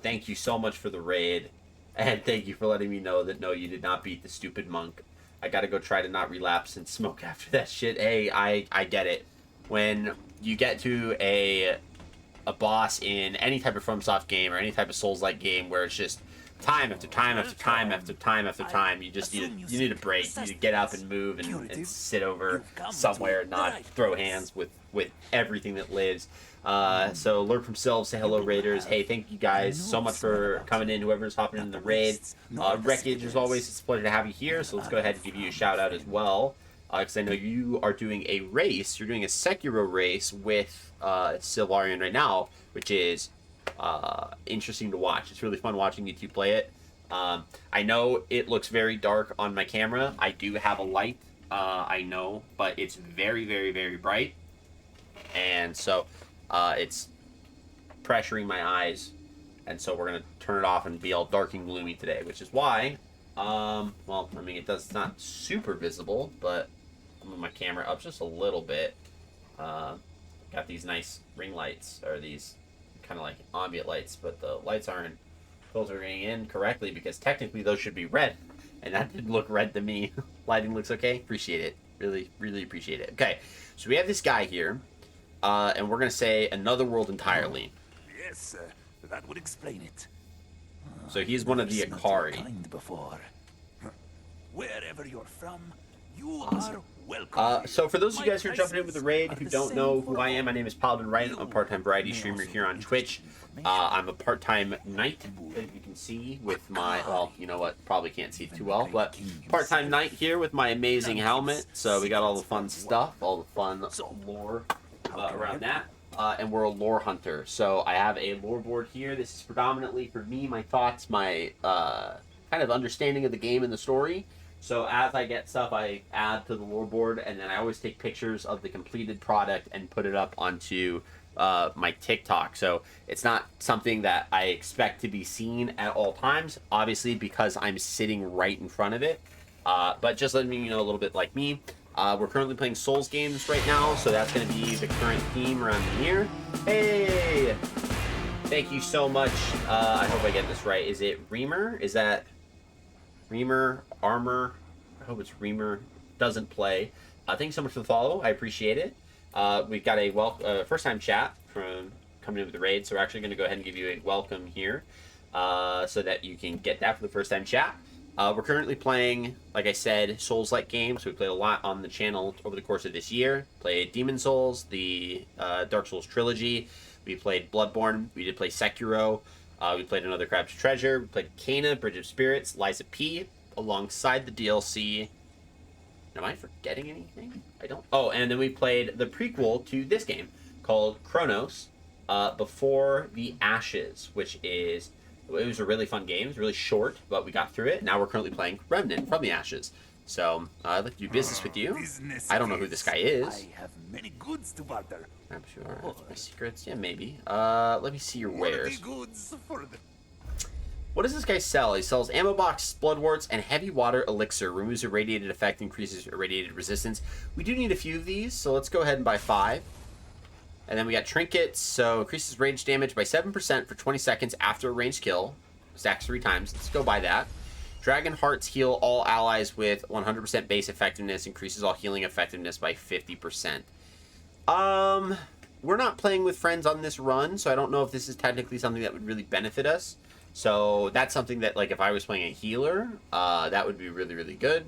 Thank you so much for the raid. And thank you for letting me know that, no, you did not beat the stupid monk. I gotta go try to not relapse and smoke after that shit. Hey, I get it. When you get to a boss in any type of FromSoft game or any type of Souls-like game where it's just time after time after time after time after time, you just need a break. You need to get up and move and sit over somewhere and not throw hands with everything that lives. So Lurk from Sylv, say hello, Raiders. Hey, thank you guys so much for coming in, whoever's hopping in the raid. Wreckage, as always, it's a pleasure to have you here, so let's go ahead and give you a shout out as well. Because I know you are doing a race. You're doing a Sekiro race with Silvarian right now, which is interesting to watch. It's really fun watching you two play it. I know it looks very dark on my camera. I do have a light, I know, but it's very, very, very bright. And so it's pressuring my eyes. And so we're going to turn it off and be all dark and gloomy today, which is why, well, I mean, it's not super visible, but I'm moving my camera up just a little bit. Got these nice ring lights, or these kind of like ambient lights, but the lights aren't filtering in correctly because technically those should be red, and that didn't look red to me. Lighting looks okay. Appreciate it. Really, really appreciate it. Okay, so we have this guy here, and we're gonna say another world entirely. Yes, that would explain it. So he's one of the Never seen your Akari. kind before. Wherever you're from, you are welcome. So for those of you guys who are jumping in with the raid who don't know who I am, my name is Paladin Wright. I'm a part-time variety streamer here on Twitch. I'm a part-time knight, as you can see, with my, well, you know what, probably can't see too well, but part-time knight here with my amazing helmet. So we got all the fun stuff, all the fun lore around that. And we're a lore hunter. So I have a lore board here. This is predominantly for me, my thoughts, my kind of understanding of the game and the story. So as I get stuff, I add to the lore board, and then I always take pictures of the completed product and put it up onto my TikTok. So it's not something that I expect to be seen at all times, obviously, because I'm sitting right in front of it. But just letting you know a little bit like me. We're currently playing Souls games right now, so that's going to be the current theme around here. Hey! Thank you so much. I hope I get this right. Is it Reamer? Is that Reamer? Armor? I hope it's Reamer. Doesn't play. Thanks so much for the follow. I appreciate it. We've got a first-time chat from coming in with the raid, so we're actually going to go ahead and give you a welcome here so that you can get that for the first-time chat. We're currently playing, like I said, Souls-like games. We played a lot on the channel over the course of this year. Played Demon Souls, the Dark Souls trilogy. We played Bloodborne. We did play Sekiro. We played another Crab's Treasure. We played Kena, Bridge of Spirits, Liza P, alongside the DLC. Am I forgetting anything? I don't. Oh, and then we played the prequel to this game called Chronos, Before the Ashes, which is... It was a really fun game. It was really short, but we got through it. Now we're currently playing Remnant from the Ashes. So, I'd like to do business with you. I don't know who this guy is. I have many goods to barter. I'm sure. My secrets? Yeah, maybe. Let me see your wares. What does this guy sell? He sells ammo box, blood warts, and heavy water elixir. Removes irradiated effect, increases irradiated resistance. We do need a few of these, so let's go ahead and buy 5. And then we got trinkets, so increases range damage by 7% for 20 seconds after a ranged kill. Stacks 3 times. Let's go buy that. Dragon Hearts heal all allies with 100% base effectiveness. Increases all healing effectiveness by 50%. We're not playing with friends on this run, so I don't know if this is technically something that would really benefit us. So that's something that, like, if I was playing a healer, that would be really, really good.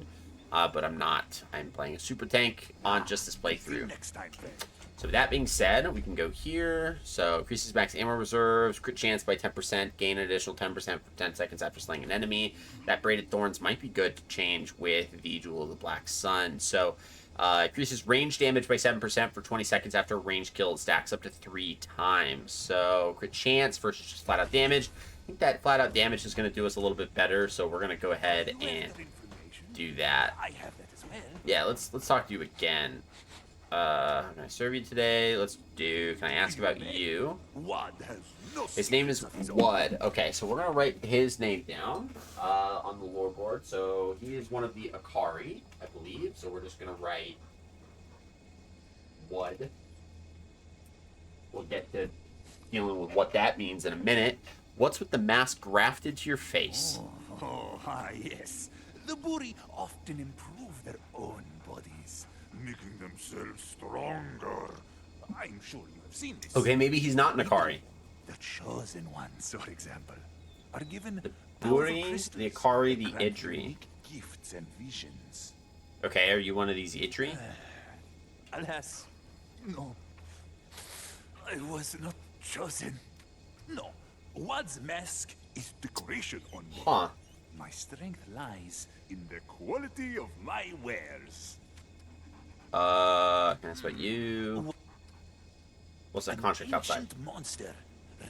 But I'm not. I'm playing a super tank on just this playthrough. Next time, friend. So with that being said, we can go here. So increases max ammo reserves, crit chance by 10%, gain an additional 10% for 10 seconds after slaying an enemy. That Braided Thorns might be good to change with the Jewel of the Black Sun. So increases range damage by 7% for 20 seconds after a ranged kill. It stacks up to 3 times. So crit chance versus just flat out damage. I think that flat out damage is going to do us a little bit better. So we're going to go ahead and do that. I have that as well. Yeah, let's talk to you again. Can I serve you today? Can I ask about you? Wad has no His name is secrets of his own. Wad. Okay, so we're gonna write his name down on the lore board. So he is one of the Akari, I believe. So we're just gonna write Wad. We'll get to dealing with what that means in a minute. What's with the mask grafted to your face? Yes. The Buri often improve their own bodies, making themselves stronger. I'm sure you have seen this. Okay, maybe he's not an Akari. The chosen ones, for example, are given The powerful Buri, crystals the Akari, that the grant Idri. unique gifts and visions. Okay, are you one of these Idri? Alas, no. I was not chosen. No. Wad's mask is decoration on me. Huh. My strength lies in the quality of my wares. Can I ask about you? What's that contract outside? Ancient monster,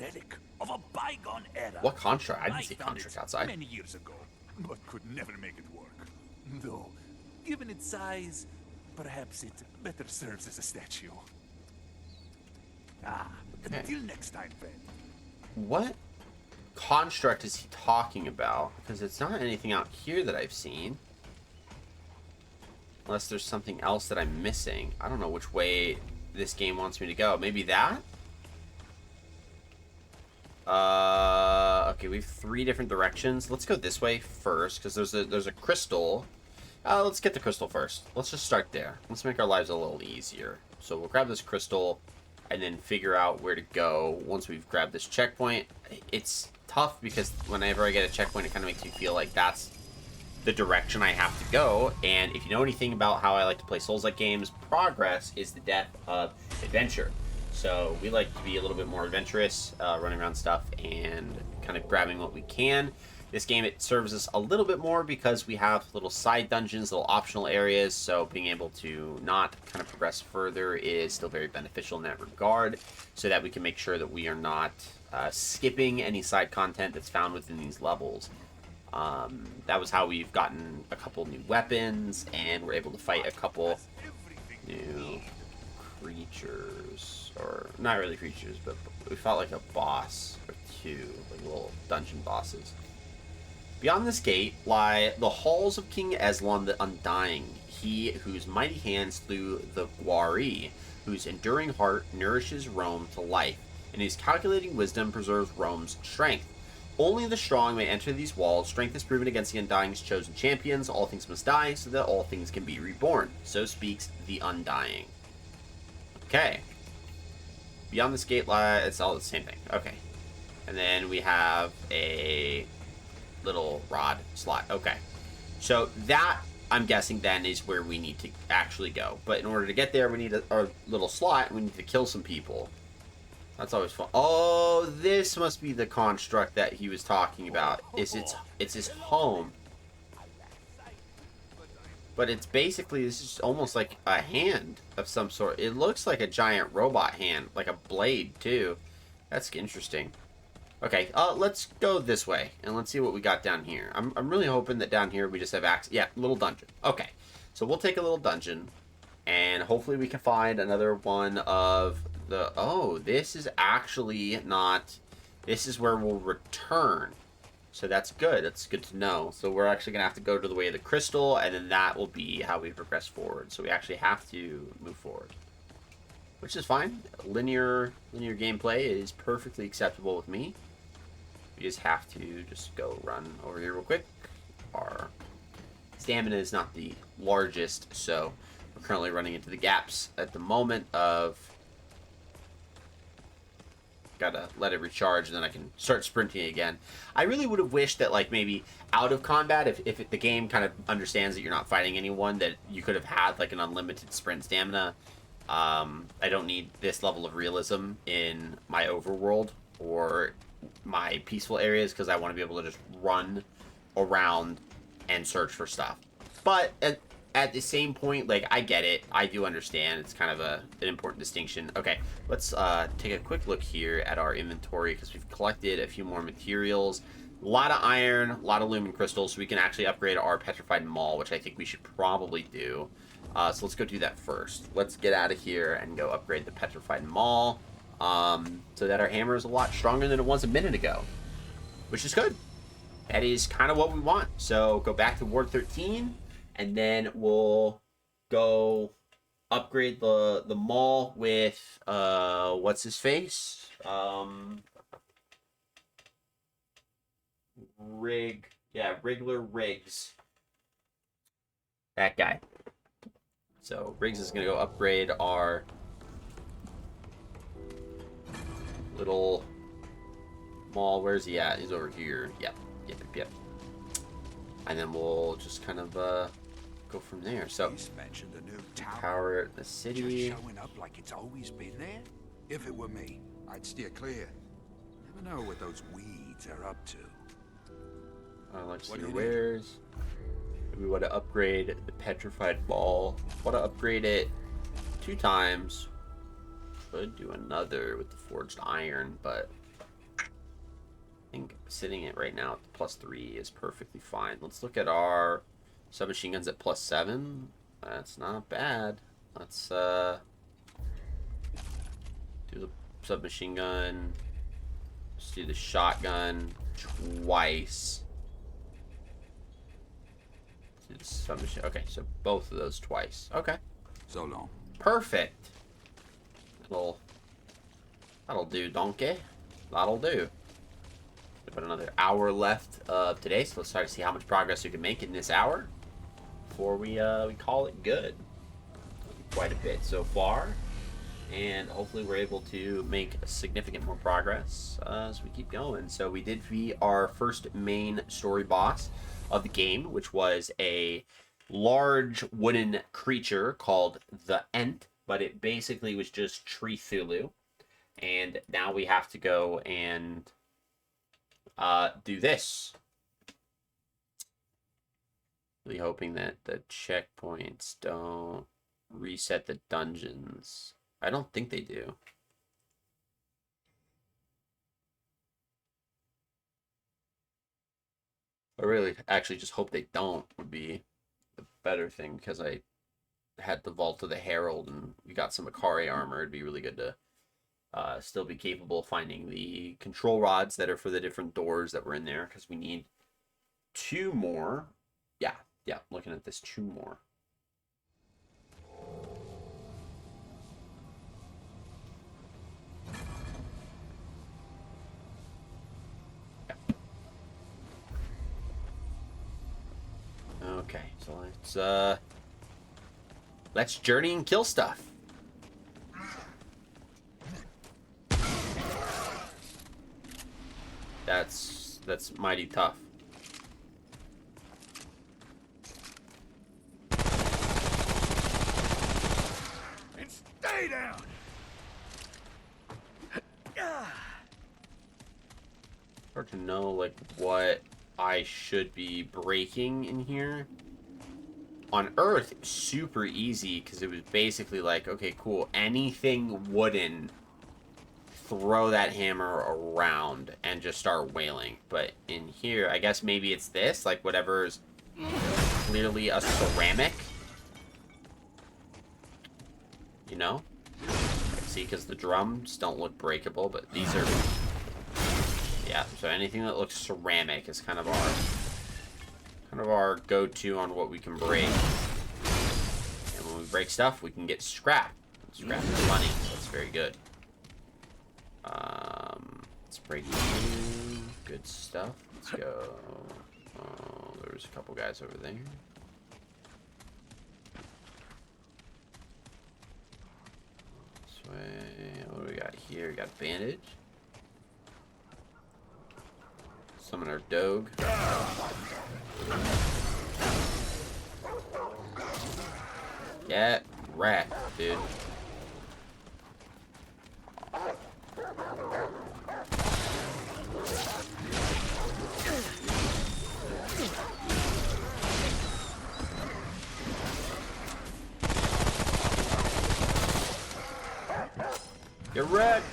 relic of a bygone era. What contract? I didn't see found contract it outside. many years ago, but could never make it work. Though, given its size, perhaps it better serves as a statue. Okay. Until next time, friend. What construct is he talking about? Because it's not anything out here that I've seen. Unless there's something else that I'm missing. I don't know which way this game wants me to go. Maybe that? Okay, we have 3 different directions. Let's go this way first, because there's a crystal. Let's get the crystal first. Let's just start there. Let's make our lives a little easier. So we'll grab this crystal and then figure out where to go once we've grabbed this checkpoint. It's tough because whenever I get a checkpoint, it kind of makes me feel like that's the direction I have to go. And if you know anything about how I like to play Souls-like games, progress is the death of adventure. So we like to be a little bit more adventurous, running around stuff and kind of grabbing what we can. This game, it serves us a little bit more because we have little side dungeons, little optional areas, so being able to not kind of progress further is still very beneficial in that regard, so that we can make sure that we are not skipping any side content that's found within these levels. That was how we've gotten a couple new weapons, and we're able to fight a couple new creatures, or not really creatures, but we fought like a boss or 2, like little dungeon bosses. Beyond this gate lie the halls of King Eslon the Undying, he whose mighty hands slew the Gwari, whose enduring heart nourishes Rome to life, and whose calculating wisdom preserves Rome's strength. Only the strong may enter these walls. Strength is proven against the Undying's chosen champions. All things must die, so that all things can be reborn. So speaks the Undying. Okay. Beyond this gate lie, it's all the same thing. Okay. And then we have a little rod slot. Okay. So that, I'm guessing, then is where we need to actually go. But in order to get there, we need a little slot, and we need to kill some people. That's always fun. Oh, this must be the construct that he was talking about. It's his home. But it's basically, this is almost like a hand of some sort. It looks like a giant robot hand, like a blade too. That's interesting. Okay, let's go this way and let's see what we got down here. I'm really hoping that down here we just have access. Yeah, little dungeon. Okay, so we'll take a little dungeon and hopefully we can find another one of the. Oh, this is actually not. This is where we'll return. So that's good. That's good to know. So we're actually going to have to go to the way of the crystal, and then that will be how we progress forward. So we actually have to move forward, which is fine. Linear gameplay is perfectly acceptable with me. We just have to just go run over here real quick. Our stamina is not the largest, so we're currently running into the gaps at the moment of... Gotta let it recharge, and then I can start sprinting again. I really would have wished that, like, maybe out of combat, if the game kind of understands that you're not fighting anyone, that you could have had, like, an unlimited sprint stamina. I don't need this level of realism in my overworld or my peaceful areas, because I want to be able to just run around and search for stuff. But at the same point, like, I get it. I do understand. It's kind of an important distinction. Okay, let's take a quick look here at our inventory, because we've collected a few more materials. A lot of iron, a lot of lumen crystals, so we can actually upgrade our petrified maul, which I think we should probably do. So let's go do that first. Let's get out of here and go upgrade the petrified maul, so that our hammer is a lot stronger than it was a minute ago, which is good. That is kind of what we want. So go back to Ward 13. And then we'll go upgrade the maul with what's his face? Wriggler Riggs. That guy. So Riggs is gonna go upgrade our little maul. Where's he at? He's over here. Yep. And then we'll just kind of go from there. So, mentioned the new town. Power the city. Just showing up like it's always been there. If it were me, I'd steer clear. Never know what those weeds are up to. Let's see wares. We want to upgrade the petrified ball. Want to upgrade it 2 times. Could do another with the forged iron, but I think sitting it right now at +3 is perfectly fine. Let's look at our submachine guns at +7. That's not bad. Let's do the submachine gun. Let's do the shotgun twice. Let's do the submachine. Okay, so both of those twice. Okay. So long. Perfect. That'll do, donkey. That'll do. About another hour left of today, so let's try to see how much progress we can make in this hour before we call it good. Quite a bit so far, and hopefully we're able to make significant more progress as we keep going. So we did beat our first main story boss of the game, which was a large wooden creature called the Ent, but it basically was just Tree Thulu. And now we have to go and do this. Really hoping that the checkpoints don't reset the dungeons. I don't think they do. I really actually just hope they don't would be the better thing, because I had the Vault of the Herald and we got some Akari armor. It'd be really good to still be capable of finding the control rods that are for the different doors that were in there, because we need 2 more. Yeah, looking at this, 2 more. Okay, so let's journey and kill stuff. that's mighty tough. And stay down. Hard to know like what I should be breaking in here. On Earth, super easy because it was basically like, okay, cool, anything wooden, throw that hammer around and just start wailing. But in here, I guess maybe it's this, like whatever's clearly a ceramic. You know? See, because the drums don't look breakable, but these are... Yeah, so anything that looks ceramic is kind of our go-to on what we can break. And when we break stuff, we can get scrap. Scrap is money, so that's very good. Let's break you. Good stuff. Let's go. Oh, there's a couple guys over there. This way. What do we got here? We got a bandage. Summon our dog. Get wrecked, dude. Get wrecked.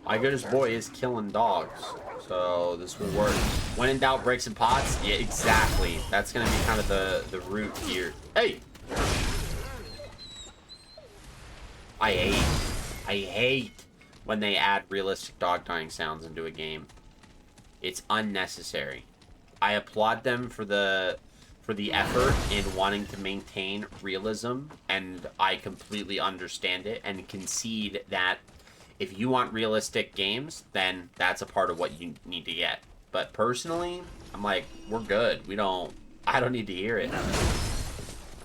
My goodest boy is killing dogs, so this will work. When in doubt, break some pots. Yeah, exactly. That's gonna be kind of the root here. Hey, I hate when they add realistic dog dying sounds into a game. It's unnecessary. I applaud them for the effort in wanting to maintain realism, and I completely understand it and concede that if you want realistic games, then that's a part of what you need to get. But personally, I'm like, we're good. I don't need to hear it.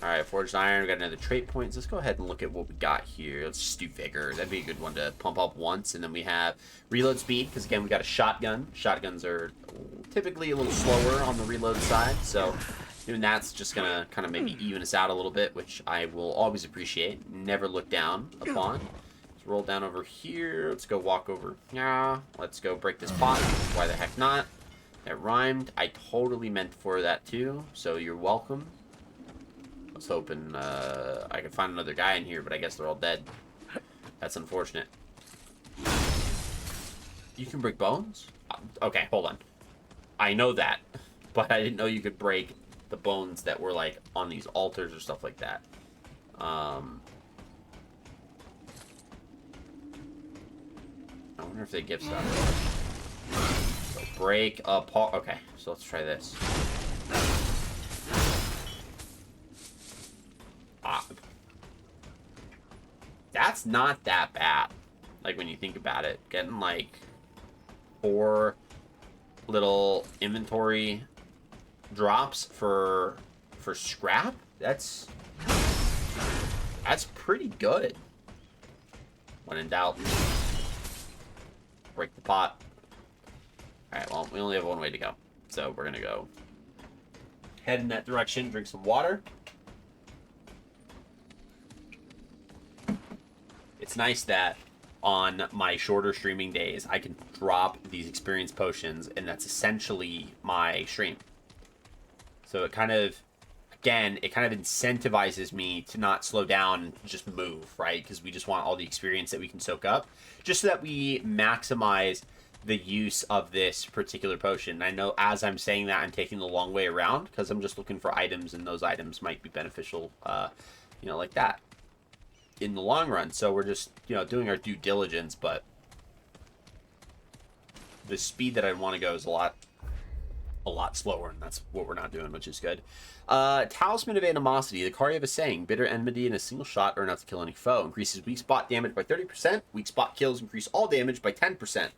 Alright, Forged Iron, we got another trait points. Let's go ahead and look at what we got here. Let's just do Vigor. That'd be a good one to pump up once. And then we have Reload Speed, because again, we got a Shotgun. Shotguns are typically a little slower on the reload side, so doing that's just gonna kind of maybe even us out a little bit, which I will always appreciate. Never look down upon. Let's roll down over here. Let's go walk over. Yeah. Let's go break this pot. Why the heck not? That rhymed. I totally meant for that too, so you're welcome. I was hoping I could find another guy in here, but I guess they're all dead. That's unfortunate. You can break bones? Okay, hold on. I know that, but I didn't know you could break the bones that were like on these altars or stuff like that. I wonder if they give stuff. So break apart. Okay, so let's try this. That's not that bad. Like when you think about it, getting like 4 little inventory drops for scrap. That's pretty good. When in doubt, break the pot. All right. Well, we only have one way to go, so we're gonna go head in that direction. Drink some water. It's nice that on my shorter streaming days, I can drop these experience potions, and that's essentially my stream. So it kind of, again, it kind of incentivizes me to not slow down and just move, right? Because we just want all the experience that we can soak up, just so that we maximize the use of this particular potion. And I know as I'm saying that, I'm taking the long way around, because I'm just looking for items, and those items might be beneficial, you know, like that in the long run. So we're just, you know, doing our due diligence, but the speed that I want to go is a lot a lot slower, and that's what we're not doing, which is good. Talisman of Animosity. The card have a saying, bitter enmity in a single shot are enough to kill any foe. Increases weak spot damage by 30%. Weak spot kills increase all damage by 10%.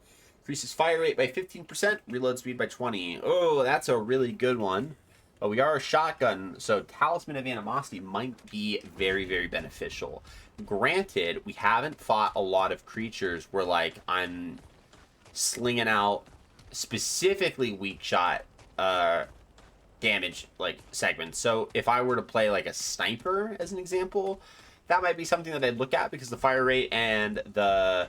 Increases fire rate by 15%. Reload speed by 20. Oh, that's a really good one. But we are a shotgun, so Talisman of Animosity might be very, very beneficial. Granted, we haven't fought a lot of creatures where, like, I'm slinging out specifically weak shot damage, like, segments. So if I were to play, like, a sniper, as an example, that might be something that I'd look at, because the fire rate and the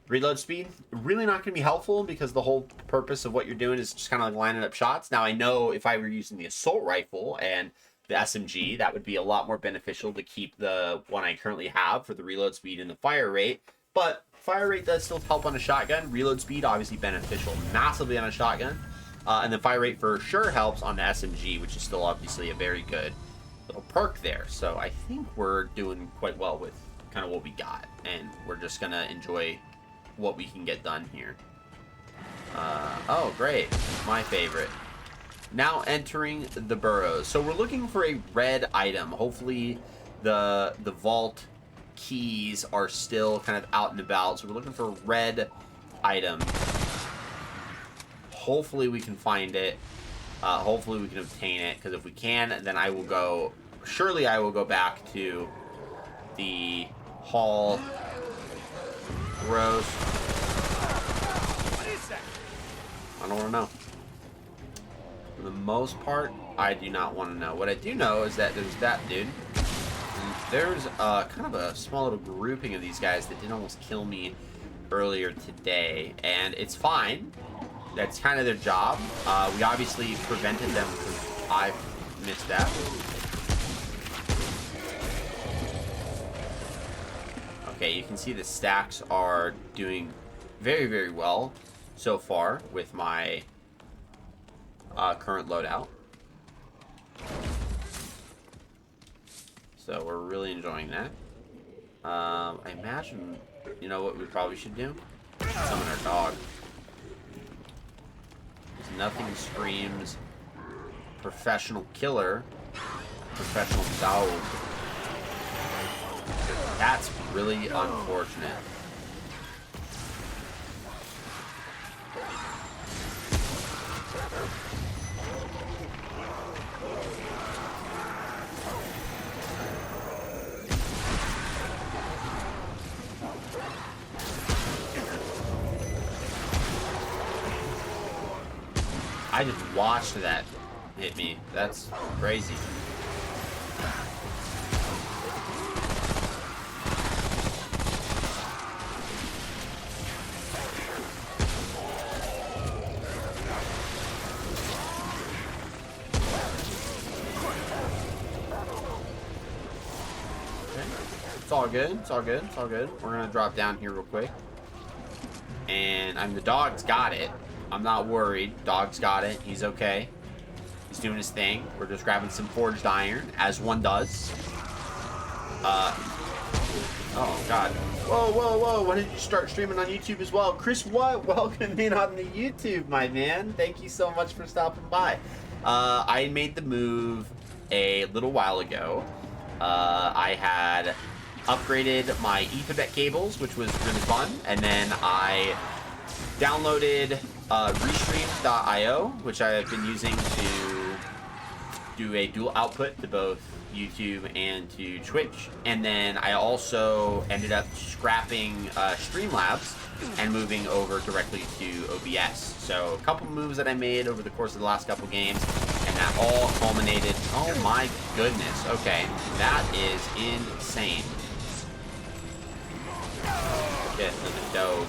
reload speed really not going to be helpful, because the whole purpose of what you're doing is just kind of like lining up shots. Now, I know if I were using the assault rifle and the SMG, that would be a lot more beneficial to keep the one I currently have for the reload speed and the fire rate. But fire rate does still help on a shotgun. Reload speed, obviously beneficial massively on a shotgun. And the fire rate for sure helps on the SMG, which is still obviously a very good little perk there. So I think we're doing quite well with kind of what we got. And we're just going to enjoy what we can get done here. Oh, great. My favorite. Now entering the burrows. So we're looking for a red item. Hopefully the vault keys are still kind of out and about. So we're looking for a red item. Hopefully we can find it. Hopefully we can obtain it. Because if we can, then I will go... Surely I will go back to the hall. Gross. What is that? I don't want to know. For the most part, I do not want to know. What I do know is that there's that dude. And there's kind of a small little grouping of these guys that did almost kill me earlier today. And it's fine. That's kind of their job. We obviously prevented them because I missed that. Okay, you can see the stacks are doing very, very well so far with my current loadout. So we're really enjoying that. I imagine, you know what we probably should do? Summon our dog. Because nothing screams professional killer, professional dog. That's really unfortunate. I just watched that hit me. That's crazy. It's all good. It's all good. It's all good. We're gonna drop down here real quick. And the dog's got it. I'm not worried. Dog's got it. He's okay. He's doing his thing. We're just grabbing some forged iron, as one does. Oh, God. Whoa, whoa, whoa. When did you start streaming on YouTube as well? Chris, what? Welcome in on the YouTube, my man. Thank you so much for stopping by. I made the move a little while ago. I had upgraded my Ethernet cables, which was really fun. And then I downloaded Restream.io, which I have been using to do a dual output to both YouTube and to Twitch. And then I also ended up scrapping Streamlabs and moving over directly to OBS. So a couple moves that I made over the course of the last couple games, and that all culminated. Oh my goodness. Okay, that is insane. Get the dough.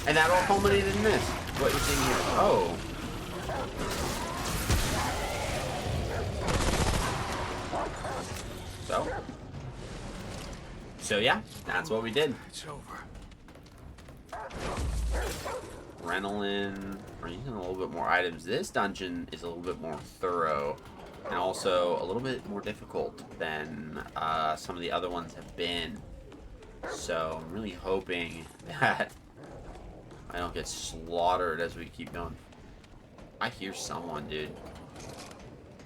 And that all culminated in this. What you're seeing here. Oh. So yeah, that's what we did. It's over. Adrenaline. We're using a little bit more items. This dungeon is a little bit more thorough and also a little bit more difficult than some of the other ones have been. So I'm really hoping that I don't get slaughtered as we keep going. I hear someone, dude.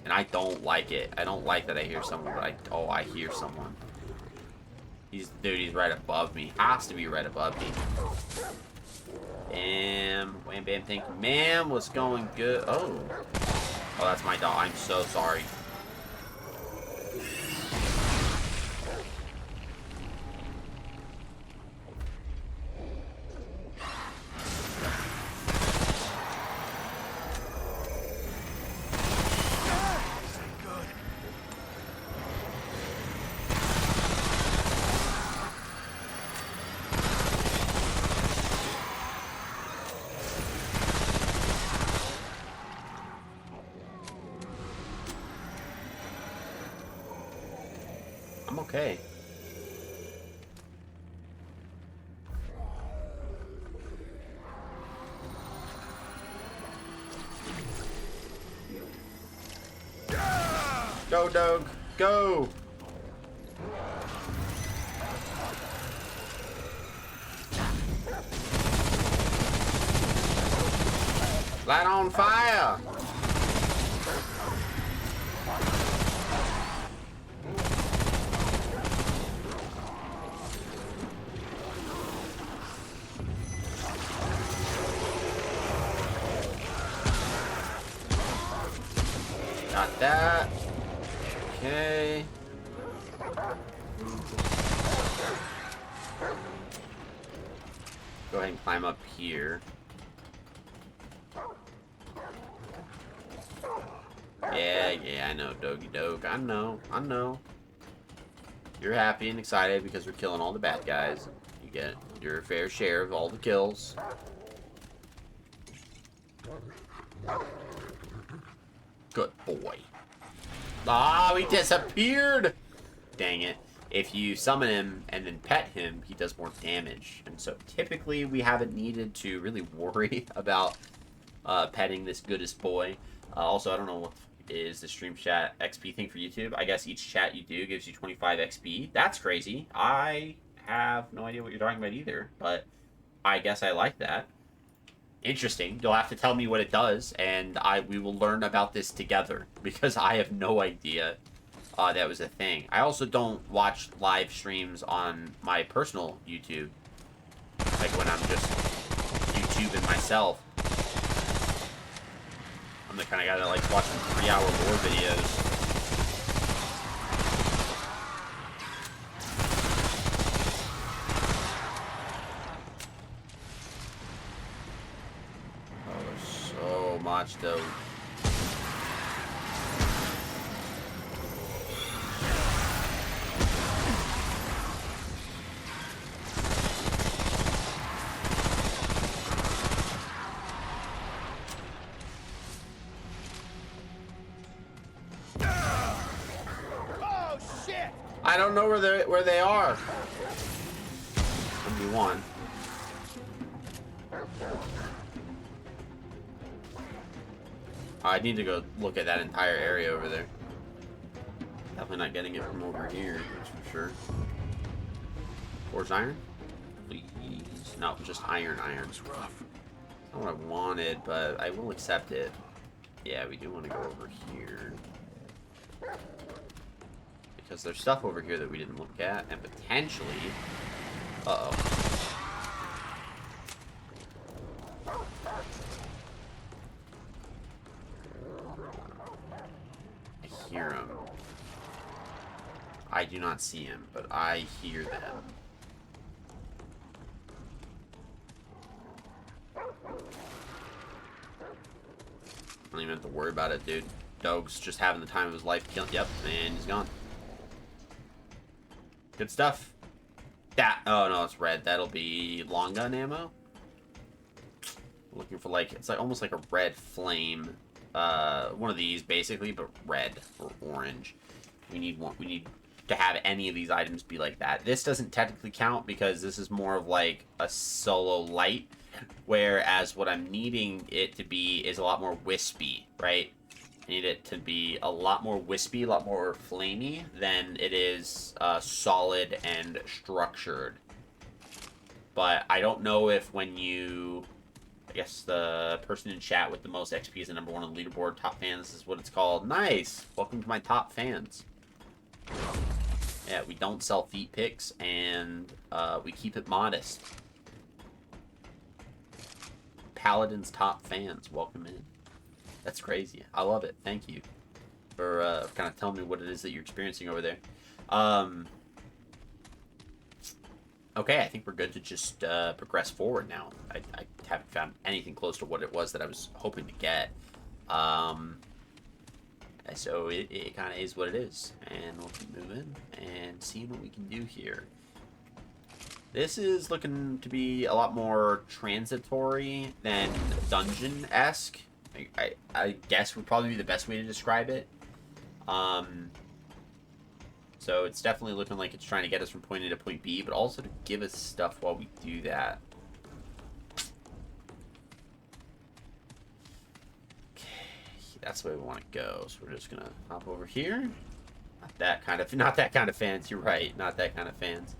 And I don't like it. I don't like that I hear someone, but I hear someone. Dude, he's right above me. Has to be right above me. Bam. Wham, bam, thank you. Man, what's going good? Oh. Oh, that's my dog. I'm so sorry. I'm okay. Go, dog. Go. Light on fire. Got that. Okay. Go ahead and climb up here. Yeah, I know, Doggy Dog. I know. You're happy and excited because we're killing all the bad guys. You get your fair share of all the kills. Good boy. Ah, he disappeared! Dang it. If you summon him and then pet him, he does more damage. And so typically we haven't needed to really worry about petting this goodest boy. Also, I don't know what is the stream chat XP thing for YouTube. I guess each chat you do gives you 25 XP. That's crazy. I have no idea what you're talking about either, but I guess I like that. Interesting. You'll have to tell me what it does, and we will learn about this together, because I have no idea that was a thing. I also don't watch live streams on my personal YouTube, like when I'm just YouTubing myself. I'm the kind of guy that likes watching 3-hour lore videos. Oh, there's so much though. I don't know where they are. 1v1. I need to go look at that entire area over there. Definitely not getting it from over here, that's for sure. Forged iron? Please. No, just iron. It's rough. Not what I wanted, but I will accept it. Yeah, we do want to go over here. Because there's stuff over here that we didn't look at, and potentially... Uh-oh. I hear him. I do not see him, but I hear them. I don't even have to worry about it, dude. Dog's just having the time of his life killing. Yep, and he's gone. Good stuff. Oh no, it's red. That'll be long gun ammo. Looking for like, it's like almost like a red flame. One of these basically, but red or orange. We need one. We need to have any of these items be like that. This doesn't technically count because this is more of like a solo light, whereas what I'm needing it to be is a lot more wispy, right? I need it to be a lot more wispy, a lot more flamey than it is solid and structured. but I don't know if when you... I guess the person in chat with the most XP is the #1 on the leaderboard. Top fans is what it's called. Nice! Welcome to my top fans. Yeah, we don't sell feet pics, and we keep it modest. Paladin's top fans, welcome in. That's crazy. I love it. Thank you for kind of telling me what it is that you're experiencing over there. Okay, I think we're good to just progress forward now. I haven't found anything close to what it was that I was hoping to get. So it kind of is what it is. And we'll keep moving and seeing what we can do here. This is looking to be a lot more transitory than dungeon-esque. I guess would probably be the best way to describe it. So it's definitely looking like it's trying to get us from point A to point B, but also to give us stuff while we do that. Okay, that's the way we want to go. So we're just gonna hop over here. Not that kind of fans. You're right. Not that kind of fans.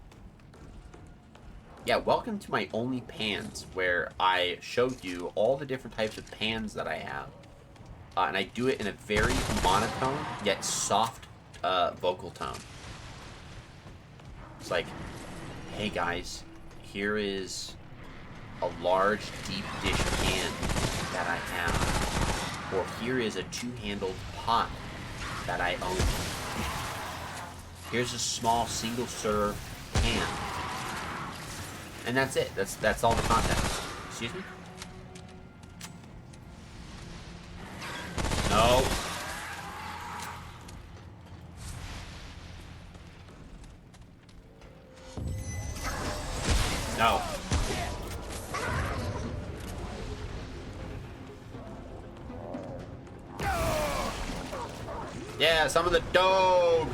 Yeah, welcome to my only pans, where I showed you all the different types of pans that I have. And I do it in a very monotone, yet soft vocal tone. It's like, hey guys, here is a large deep dish pan that I have. Or here is a two-handled pot that I own. Here's a small single-serve pan. And that's it. That's all the content. Excuse me? No. No. Yeah, some of the dog.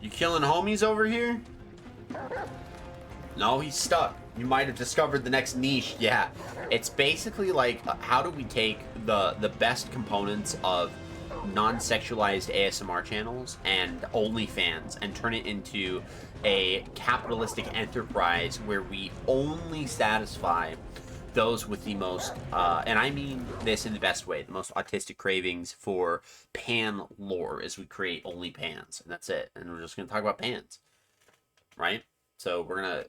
You killing homies over here? No, he's stuck. You might have discovered the next niche. Yeah, it's basically like, how do we take the best components of non-sexualized ASMR channels and OnlyFans and turn it into a capitalistic enterprise where we only satisfy those with the most, and I mean this in the best way, the most autistic cravings for pan lore, as we create only pans, and that's it. And we're just gonna talk about pans, right? So we're gonna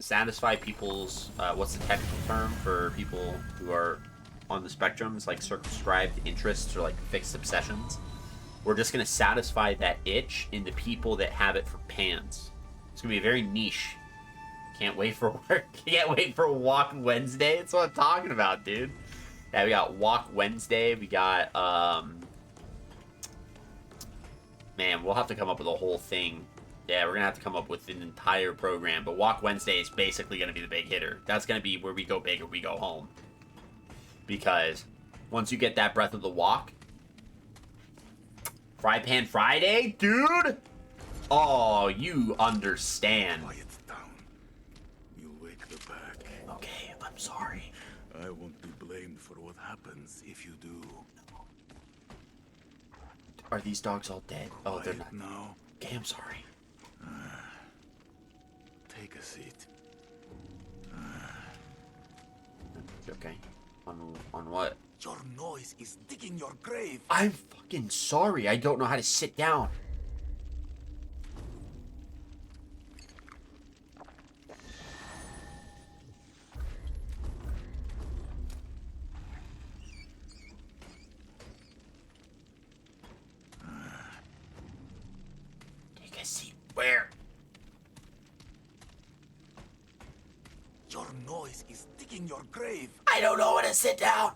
satisfy people's what's the technical term for people who are on the spectrum? It's like circumscribed interests or like fixed obsessions. We're just gonna satisfy that itch in the people that have it for pans. It's gonna be very niche. Can't wait for work. Can't wait for Walk Wednesday. That's what I'm talking about, dude. Yeah, we got Walk Wednesday. We got man, we'll have to come up with a whole thing. Yeah, we're gonna have to come up with an entire program. But Walk Wednesday is basically gonna be the big hitter. That's gonna be where we go big or we go home. Because once you get that breath of the walk, Fry Pan Friday, dude. Oh, you understand. Quiet down. You wake the pack. Okay, I'm sorry. I won't be blamed for what happens if you do. Are these dogs all dead? Oh, they're Quiet not. now. Okay, I'm sorry. Take a seat. Okay. On what? Your noise is digging your grave. I'm fucking sorry. I don't know how to sit down. Take a seat. Where? Your noise is digging your grave. I don't know how to sit down.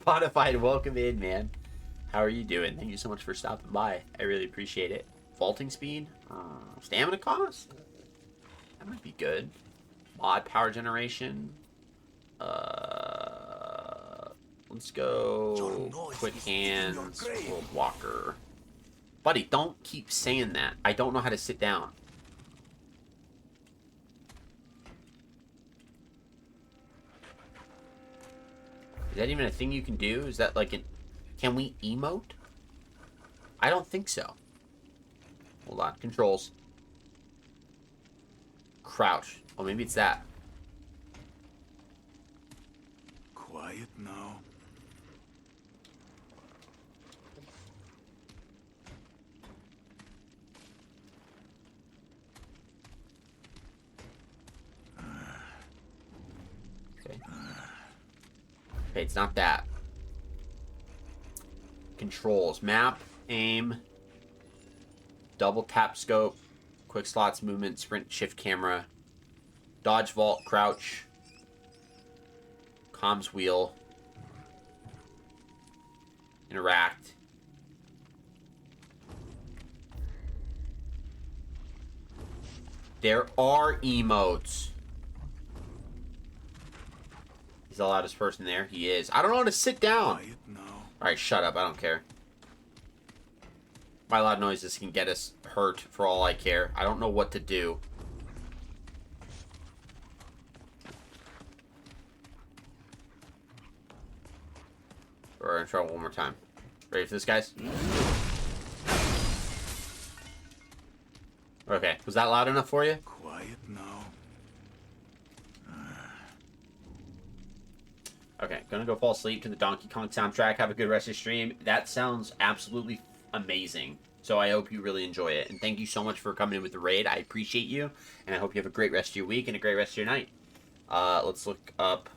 Modified, welcome in, man. How are you doing? Thank you so much for stopping by. I really appreciate it. Vaulting speed? Stamina cost? That might be good. Mod power generation? Let's go quick hands, world walker. Buddy, don't keep saying that. I don't know how to sit down. that even a thing you can do? Is that like an... Can we emote? I don't think so. Hold on. Controls. Crouch. Oh, maybe it's that. Quiet now. Okay. Okay, it's not that. Controls. Map, aim, double tap scope, quick slots, movement, sprint, shift camera, dodge, vault, crouch, comms wheel, interact. There are emotes. He's the loudest person there. He is. I don't know how to sit down. Quiet now. Alright, shut up. I don't care. My loud noises can get us hurt for all I care. I don't know what to do. We're gonna try one more time. Ready for this, guys? Okay. Was that loud enough for you? Quiet now. Okay, gonna go fall asleep to the Donkey Kong soundtrack. Have a good rest of your stream. That sounds absolutely amazing. So I hope you really enjoy it. And thank you so much for coming in with the raid. I appreciate you. And I hope you have a great rest of your week and a great rest of your night. Let's look up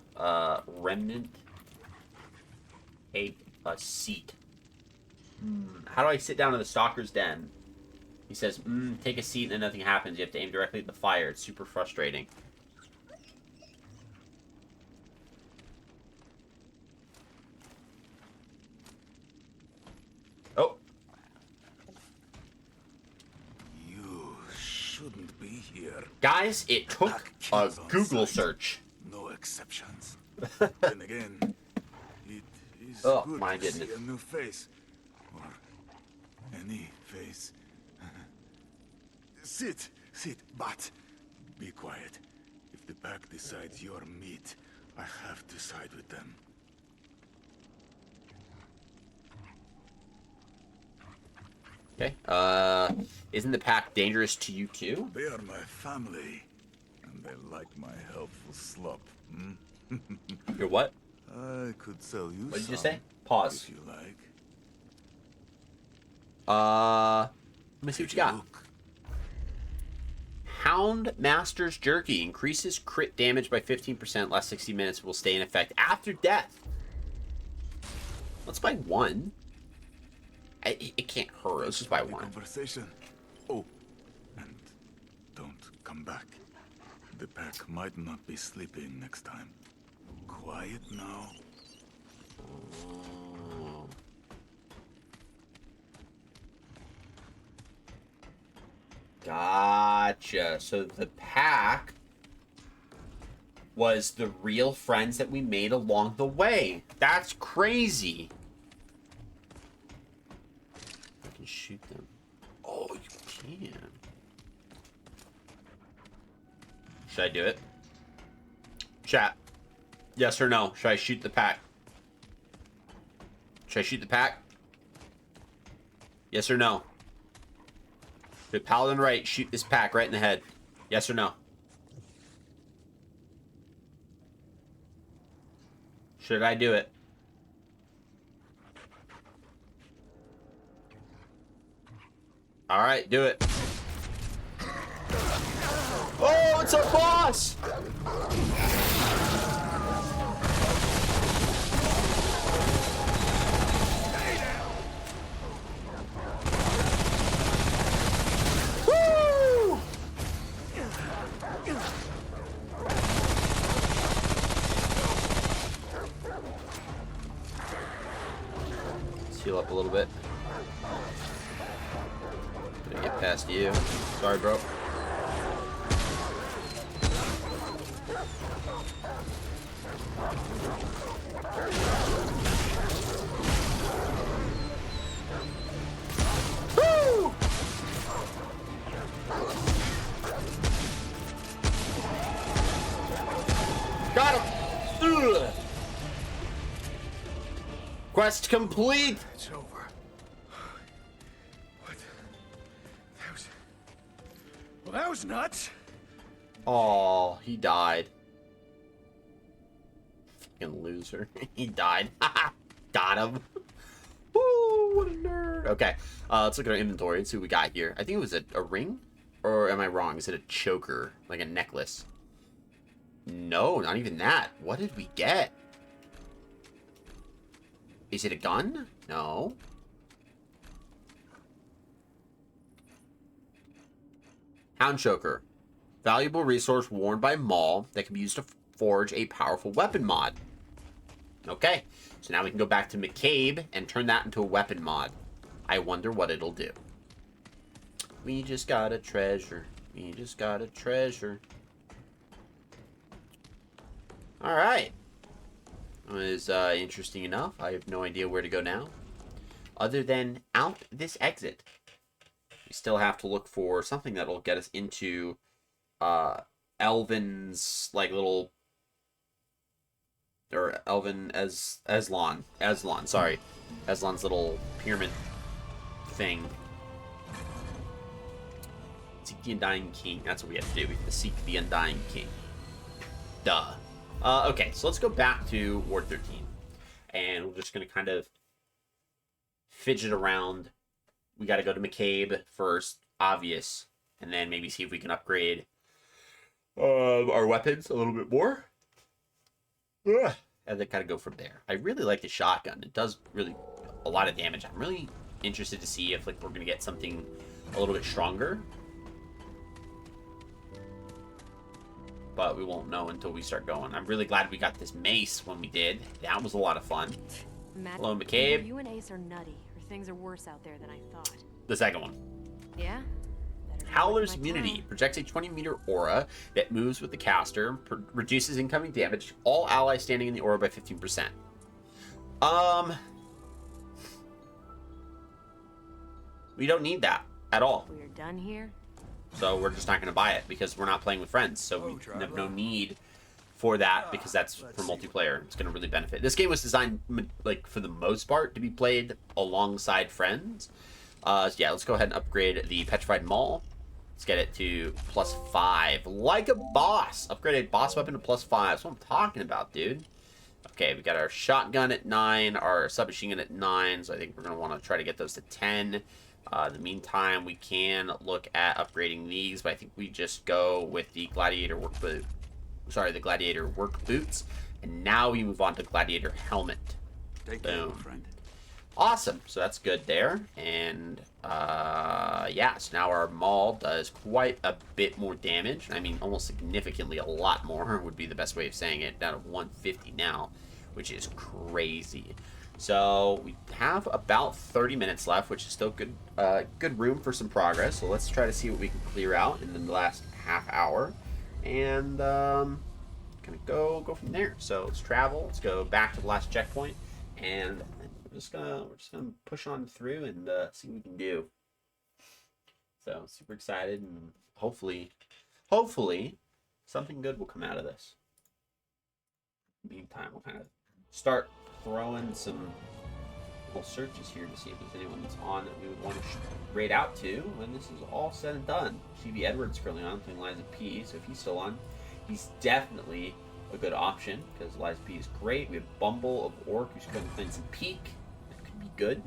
Remnant. A seat. How do I sit down in the stalker's den? He says, take a seat and then nothing happens. You have to aim directly at the fire. It's super frustrating. Oh. You shouldn't be here. Guys, it took a Google search. No exceptions. Then again, it is Oh, good my to see goodness. a new face. Or any face. Sit, but be quiet. If the pack decides you're meat, I have to side with them. Okay. Isn't the pack dangerous to you too? They are my family, and they like my helpful slop. Your what? I could sell you What did you some, say? Pause. if you like. Let me see what you got. Look, Hound Master's Jerky increases crit damage by 15%, lasts 60 minutes, will stay in effect after death. Let's buy one. It can't hurt. Let's just buy the one. conversation. Oh, and don't come back. The pack might not be sleeping next time. Quiet now. Oh. Gotcha. So the pack was the real friends that we made along the way. That's crazy. I can shoot them. Oh, you can. Should I do it? Chat. Yes or no? Should I shoot the pack? Should I shoot the pack? Yes or no? Should Paladin right shoot this pack right in the head? Yes or no? Should I do it? Alright, do it. Oh, it's our boss! Woo! Let's heal up a little bit. Gonna get past you. Sorry, bro. Woo! Got him! Ugh. Quest complete! It's over. What? That was nuts. Oh, he died. Fucking loser. He died. Got him. Woo, what a nerd. Okay, let's look at our inventory and see what we got here. I think it was a ring? Or am I wrong? Is it a choker? Like a necklace? No, not even that. What did we get? Is it a gun? No. Hound choker. Valuable resource worn by Maul that can be used to forge a powerful weapon mod. Okay, so now we can go back to McCabe and turn that into a weapon mod. I wonder what it'll do. We just got a treasure. We just got a treasure. Alright. That was interesting enough. I have no idea where to go now. Other than out this exit. We still have to look for something that'll get us into Elvin's like little, or Aslan's little pyramid thing. Seek the Undying King. That's what we have to do. We have to seek the Undying King. Duh. Okay, so let's go back to Ward 13. And we're just going to kind of fidget around. We got to go to McCabe first, obvious. And then maybe see if we can upgrade our weapons a little bit more. Ugh. And then kind of go from there. I really like the shotgun. It does really a lot of damage. I'm really interested to see if like we're going to get something a little bit stronger. But we won't know until we start going. I'm really glad we got this mace when we did. That was a lot of fun. Hello, McCabe. You and Ace are nutty, or things are worse out there than I thought. The second one. Yeah? Howler's Immunity projects a 20-meter aura that moves with the caster, reduces incoming damage to all allies standing in the aura by 15%. We don't need that at all. We're done here. So we're just not going to buy it because we're not playing with friends. So we have no need for that because that's for multiplayer. It's going to really benefit. This game was designed, like, for the most part, to be played alongside friends. So yeah, let's go ahead and upgrade the Petrified Maul. Let's get it to +5. Like a boss. Upgrade a boss weapon to +5. That's what I'm talking about, dude. Okay, we got our shotgun at 9, our submachine gun at 9. So I think we're going to want to try to get those to 10. In the meantime, we can look at upgrading these, but I think we just go with the Gladiator work boot. Sorry, the Gladiator work boots. And now we move on to Gladiator helmet. Take care, friend. Awesome. So that's good there. And yeah, so now our Maul does quite a bit more damage. I mean, almost significantly a lot more would be the best way of saying it. Down to 150 now, which is crazy. So we have about 30 minutes left, which is still good good room for some progress. So let's try to see what we can clear out in the last half hour. And kind of go from there. So let's travel. Let's go back to the last checkpoint. And we're just gonna push on through and see what we can do. So super excited, and hopefully something good will come out of this. In the meantime, we'll kind of start throwing some little searches here to see if there's anyone that's on that we would want to raid out to when this is all said and done. CB Edwards currently on, playing Liza P, so if he's still on, he's definitely a good option because Liza P is great. We have Bumble of Orc who's going to play some Peak. That could be good.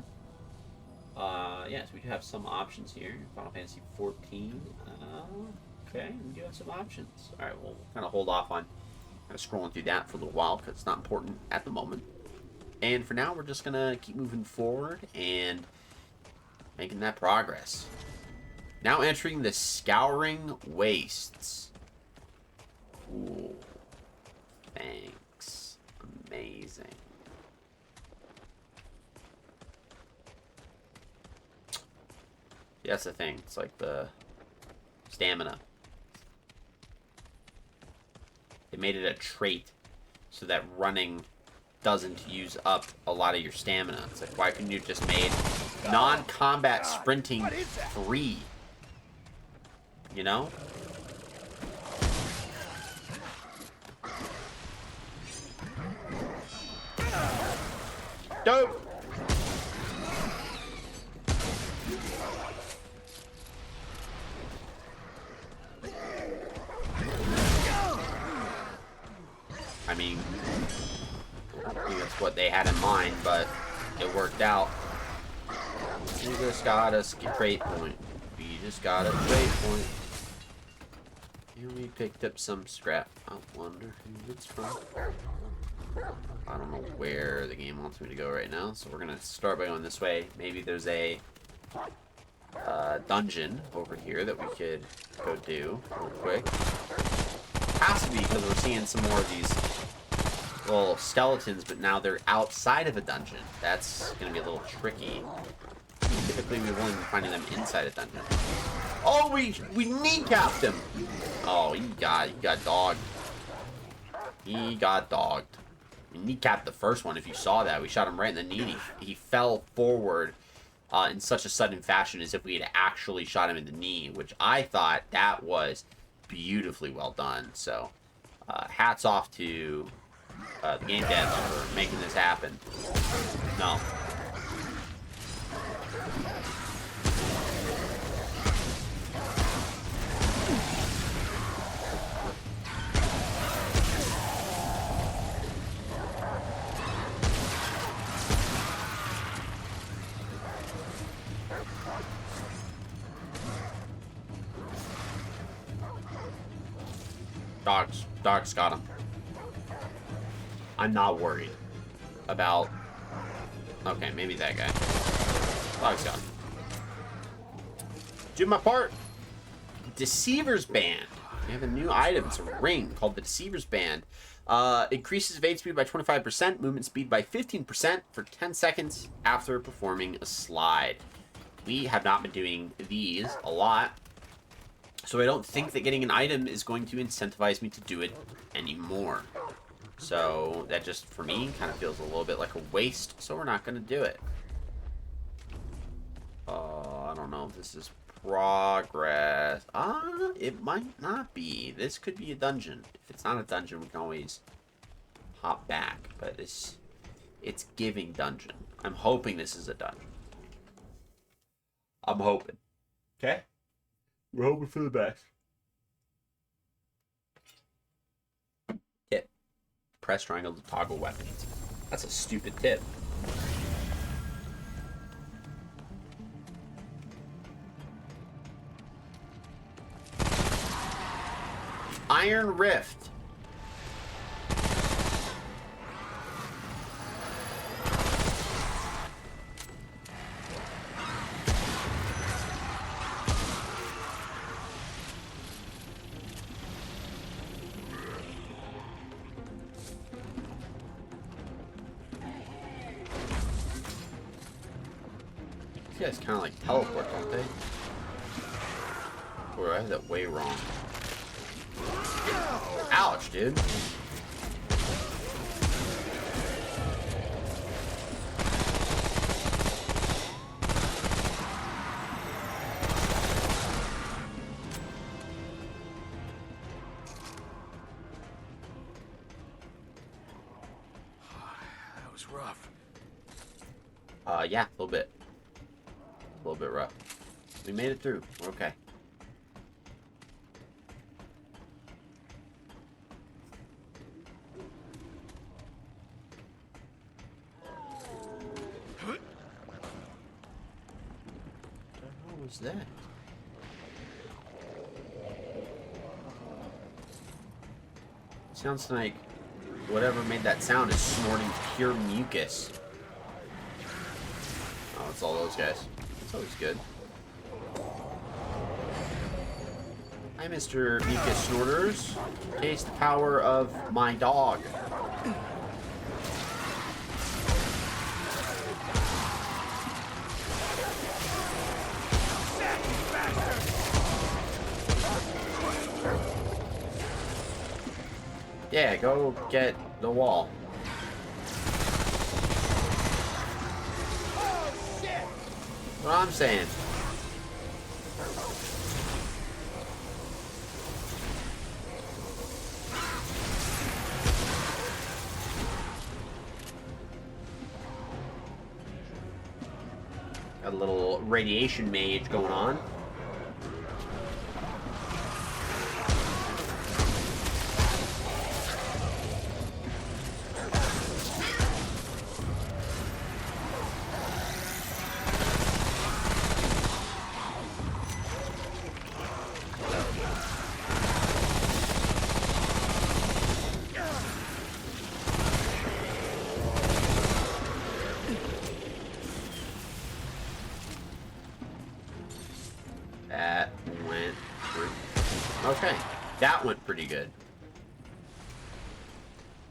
Yeah, so we do have some options here. Final Fantasy 14. Okay, we do have some options. All right, we'll kind of hold off on kind of scrolling through that for a little while because it's not important at the moment. And for now, we're just going to keep moving forward and making that progress. Now entering the Scouring Wastes. Ooh. Thanks. Amazing. Yeah, that's the thing. It's like the stamina. They made it a trait so that running doesn't use up a lot of your stamina. It's like, why couldn't you just made non-combat sprinting free? You know? Dope! what they had in mind, but it worked out. We just got a trade point. We just got a trade point. And we picked up some scrap. I wonder who it's from. I don't know where the game wants me to go right now, so we're gonna start by going this way. Maybe there's a dungeon over here that we could go do real quick. Has to be because we're seeing some more of these little skeletons, but now they're outside of a dungeon. That's gonna be a little tricky. Typically, we've only been finding them inside a dungeon. Oh, we kneecapped him. Oh, he got dogged. He got dogged. We kneecapped the first one. If you saw that, we shot him right in the knee. He fell forward in such a sudden fashion as if we had actually shot him in the knee, which I thought that was beautifully well done. So, hats off to the game devs for making this happen. No. Dogs got him. I'm not worried about... Okay, maybe that guy. Dogs got him. Do my part. Deceiver's Band. We have a new item. It's a ring called the Deceiver's Band. Increases evade speed by 25%, movement speed by 15% for 10 seconds after performing a slide. We have not been doing these a lot, so I don't think that getting an item is going to incentivize me to do it anymore. So that just, for me, kind of feels a little bit like a waste, so we're not going to do it. I don't know if this is progress. It might not be. This could be a dungeon. If it's not a dungeon, we can always hop back. But it's giving dungeon. I'm hoping this is a dungeon. I'm hoping. Okay? We're hoping for the best. Tip. Press triangle to toggle weapons. That's a stupid tip. Iron Rift. These guys kind of like teleport, don't they? Or I have that way wrong. Ouch, dude. That was rough. Yeah, a little bit. A little bit rough. We made it through. We're okay. What was that? Sounds like whatever made that sound is snorting pure mucus. Oh, it's all those guys. That's always good. Hi, Mr. Mucus Snorters. Taste the power of my dog. Yeah, go get the wall. What I'm saying. Got a little radiation mage going on. That went pretty good.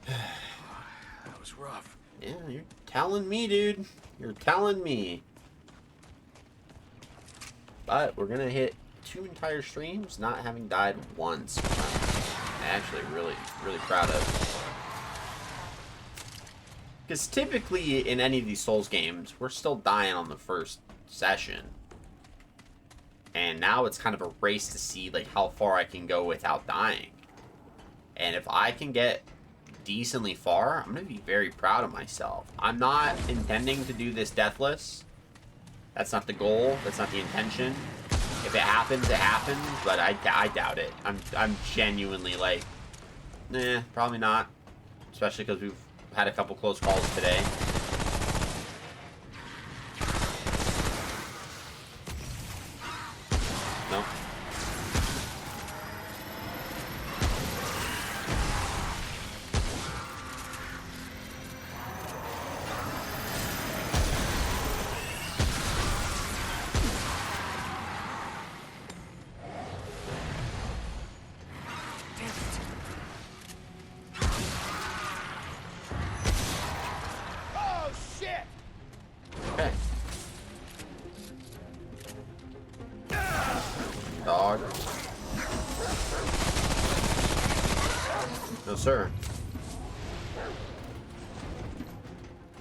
That was rough. Yeah, you're telling me, dude. You're telling me. But we're gonna hit 2 entire streams not having died once. I'm actually really proud of. Because typically in any of these Souls games, we're still dying on the first session. And now it's kind of a race to see like how far I can go without dying. And if I can get decently far, I'm going to be very proud of myself. I'm not intending to do this deathless. That's not the goal. That's not the intention. If it happens, it happens, but I doubt it. I'm genuinely like, nah, probably not. Especially because we've had a couple close calls today. No. Oh shit! Okay. Dog. No, sir.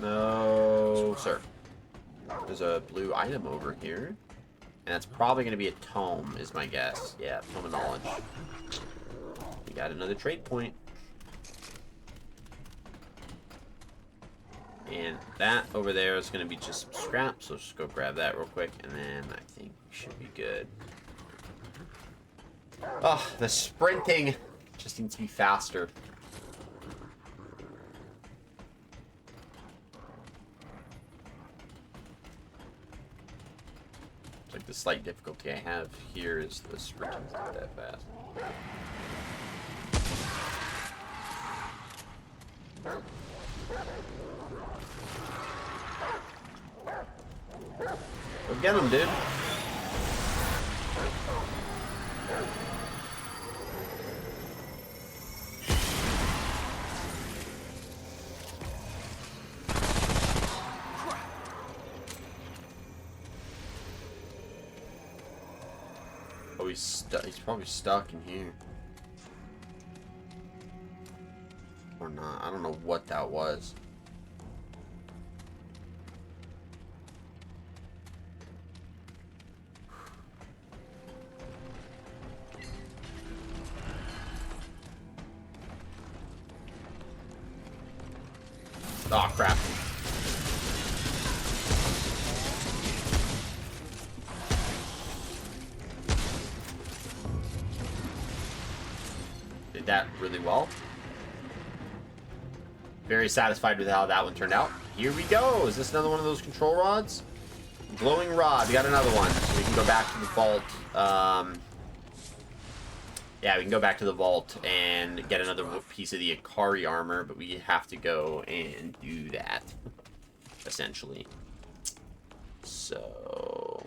No, sir. There's a blue item over here. And it's probably going to be a tome, is my guess. Yeah, tome of knowledge. We got another trade point. And that over there is going to be just some scrap. So just go grab that real quick. And then I think we should be good. Oh, the sprinting just needs to be faster. It's like the slight difficulty I have here is the sprinting's not that fast. Go get him, dude. Oh, he's probably stuck in here. Or not. I don't know what that was. Oh, crap. Did that really well. Very satisfied with how that one turned out. Here we go. Is this another one of those control rods? Glowing rod. We got another one. So we can go back to the vault. Yeah, we can go back to the vault and get another piece of the Ikari armor, but we have to go and do that, essentially. So,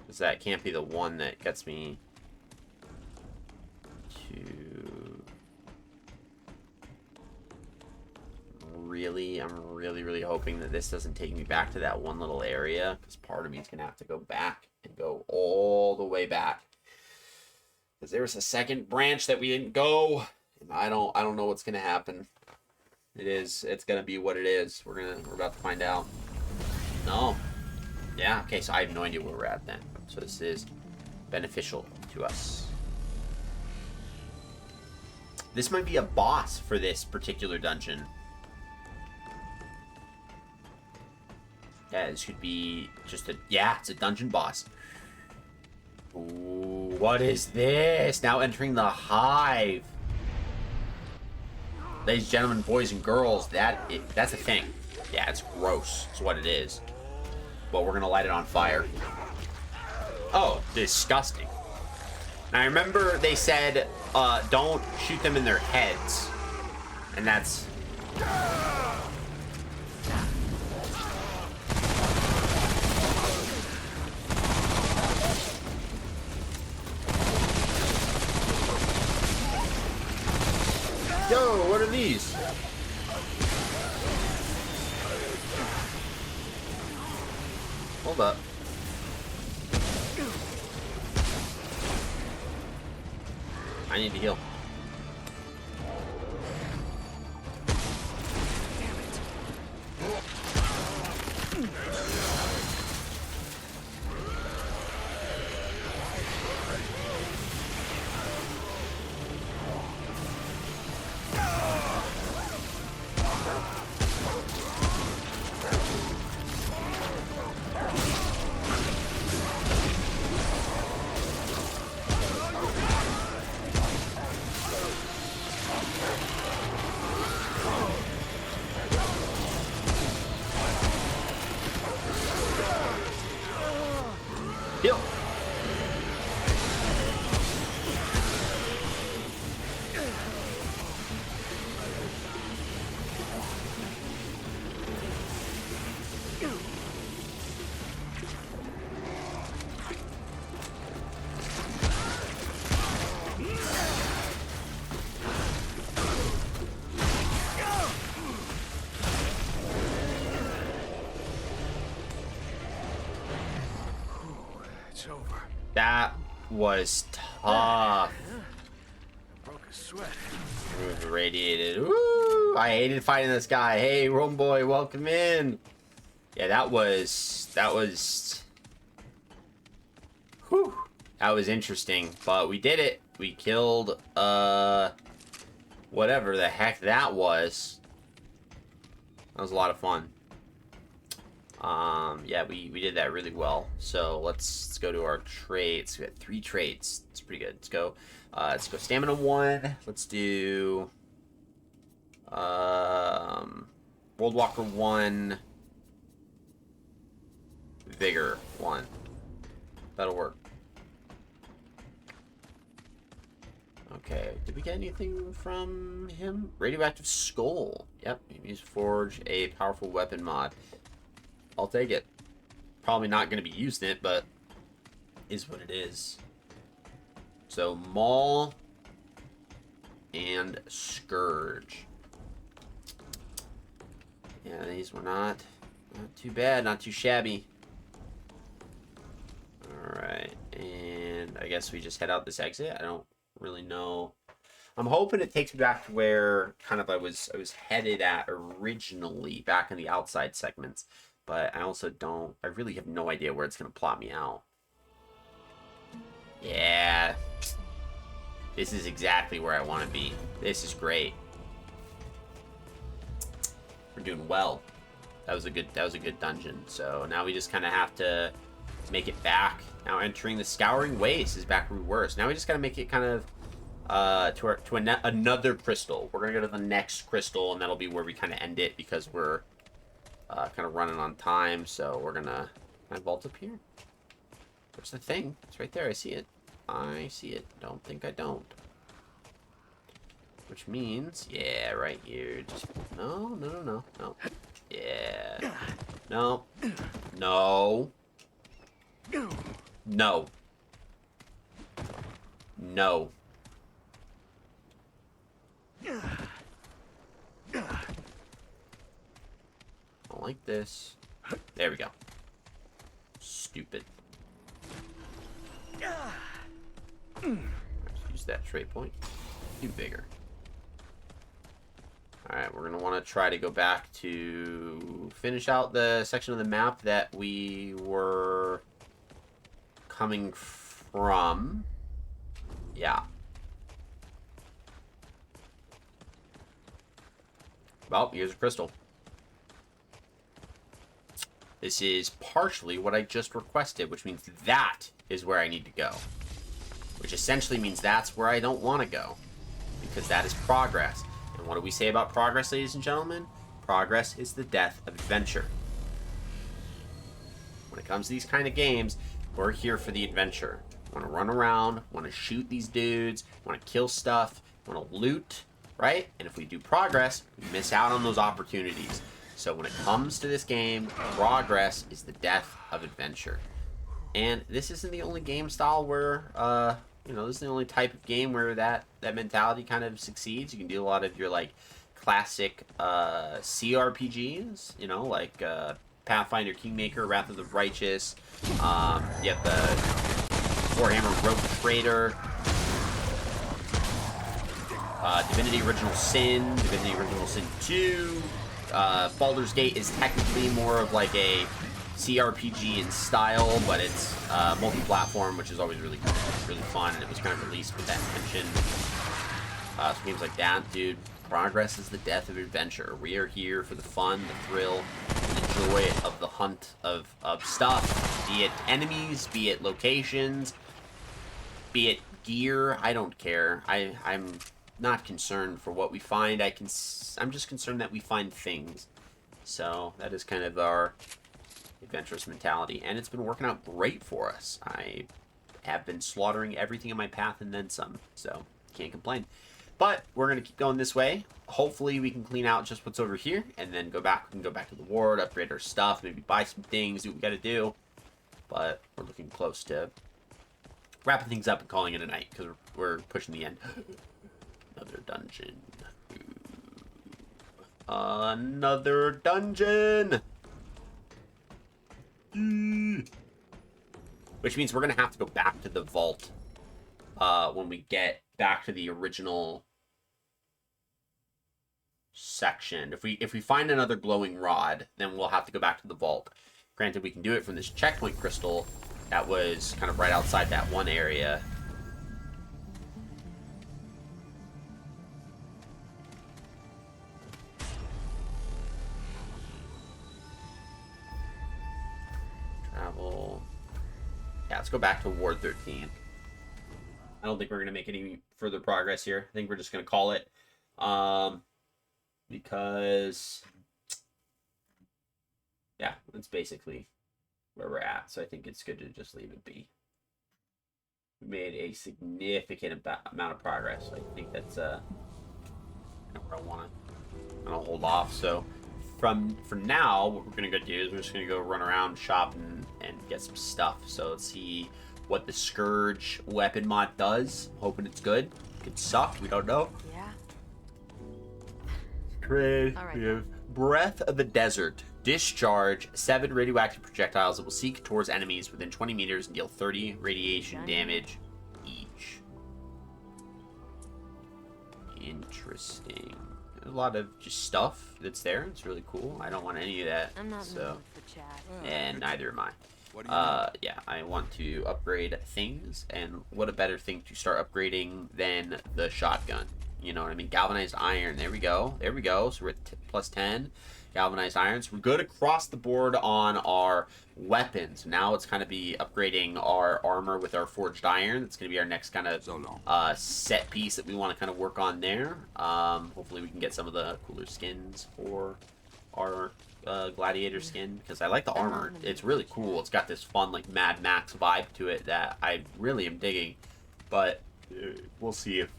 because that can't be the one that gets me to... I'm really hoping that this doesn't take me back to that one little area, because part of me is going to have to go back and go all the way back. Because there's a second branch that we didn't go, and I don't know what's gonna happen. It's gonna be what it is. We're about to find out. No. Yeah, okay, so I have no idea where we're at then. So this is beneficial to us. This might be a boss for this particular dungeon. Yeah, this could be just it's a dungeon boss. Ooh, what is this? Now entering the hive. Ladies and gentlemen, boys and girls, that's a thing. Yeah, it's gross. It's what it is. But we're gonna light it on fire. Oh, disgusting. Now, I remember they said, don't shoot them in their heads. And that's... Yo, what are these? Hold up. I need to heal. Heal. It's over. That was tough. I broke a sweat. It was radiated. Woo! I hated fighting this guy. Hey, Rome boy, welcome in. Yeah, that was. Whew. That was interesting, but we did it. We killed whatever the heck that was. That was a lot of fun. Yeah, we did that really well. So let's go to our traits. We got 3 traits. It's pretty good. Let's go stamina 1. Let's do World Walker 1, Vigor 1. That'll work. Okay, did we get anything from him? Radioactive Skull. Yep, he's forged a powerful weapon mod. I'll take it. Probably not going to be using it, but is what it is. So, Maul and Scourge. Yeah, these were not too bad, not too shabby. Alright, and I guess we just head out this exit. I don't really know. I'm hoping it takes me back to where kind of I was headed at originally, back in the outside segments. But I also don't... I really have no idea where it's going to plot me out. Yeah. This is exactly where I want to be. This is great. We're doing well. That was a good dungeon. So now we just kind of have to make it back. Now entering the Scouring Waste is back where we were. So now we just got to make it kind of another crystal. We're going to go to the next crystal, and that'll be where we kind of end it because we're kind of running on time. So we're going to... Can I vault up here? Where's the thing? It's right there. I see it. I see it. Don't think I don't. Which means... Yeah, right here. Just... No. Yeah. No. No. No. No. I don't like this. There we go. Stupid. Let's use that trait point. Do bigger. Alright, we're going to want to try to go back to finish out the section of the map that we were coming from. Yeah. Well, here's a crystal. This is partially what I just requested, which means that is where I need to go. Which essentially means that's where I don't want to go. Because that is progress. And what do we say about progress, ladies and gentlemen? Progress is the death of adventure. When it comes to these kind of games, we're here for the adventure. Want to run around, want to shoot these dudes, want to kill stuff, want to loot, right? And if we do progress, we miss out on those opportunities. So when it comes to this game, progress is the death of adventure. And this isn't the only game style where You know, this is the only type of game where that mentality kind of succeeds. You can do a lot of your like classic CRPGs, you know, like Pathfinder, Kingmaker, Wrath of the Righteous. You have the Warhammer Rogue Trader, Divinity Original Sin, Divinity Original Sin 2. Baldur's Gate is technically more of like a CRPG in style, but it's multi-platform, which is always really fun, and it was kind of released with that intention. So games like that, dude. Progress is the death of adventure. We are here for the fun, the thrill, the joy of the hunt of stuff, be it enemies, be it locations, be it gear. I don't care. I'm not concerned for what we find. I'm just concerned that we find things. So that is kind of our adventurous mentality, and it's been working out great for us. I have been slaughtering everything in my path and then some, so can't complain. But we're going to keep going this way. Hopefully we can clean out just what's over here and then go back. We can go back to the ward, upgrade our stuff, maybe buy some things, do what we got to do. But we're looking close to wrapping things up and calling it a night because we're pushing the end. Another dungeon. Another dungeon! Which means we're going to have to go back to the vault when we get back to the original section. If we find another glowing rod, then we'll have to go back to the vault. Granted, we can do it from this checkpoint crystal that was kind of right outside that one area. Travel. Yeah, let's go back to Ward 13. I don't think we're going to make any further progress here. I think we're just going to call it. Because, yeah, that's basically where we're at. So I think it's good to just leave it be. We made a significant amount of progress. I think that's where I want to hold off. So for now, what we're going to go do is we're just going to go run around, shop, and get some stuff. So let's see what the Scourge weapon mod does. Hoping it's good. Could suck. We don't know. Yeah. Great. All right. We have Breath of the Desert. Discharge 7 radioactive projectiles that will seek towards enemies within 20 meters and deal 30 radiation damage each. Interesting. A lot of just stuff that's there. It's really cool. I don't want any of that. I'm not in the so, mood for chat. and neither am I. What do you mean? Yeah, I want to upgrade things, and what a better thing to start upgrading than the shotgun. You know what I mean? Galvanized iron. There we go. There we go. So we're at plus 10. Galvanized irons. We're good across the board on our weapons. Now it's kind of be upgrading our armor with our forged iron. That's going to be our next kind of set piece that we want to kind of work on there. Hopefully we can get some of the cooler skins for our gladiator skin, because I like the armor. It's really cool. It's got this fun like Mad Max vibe to it that I really am digging. But we'll see if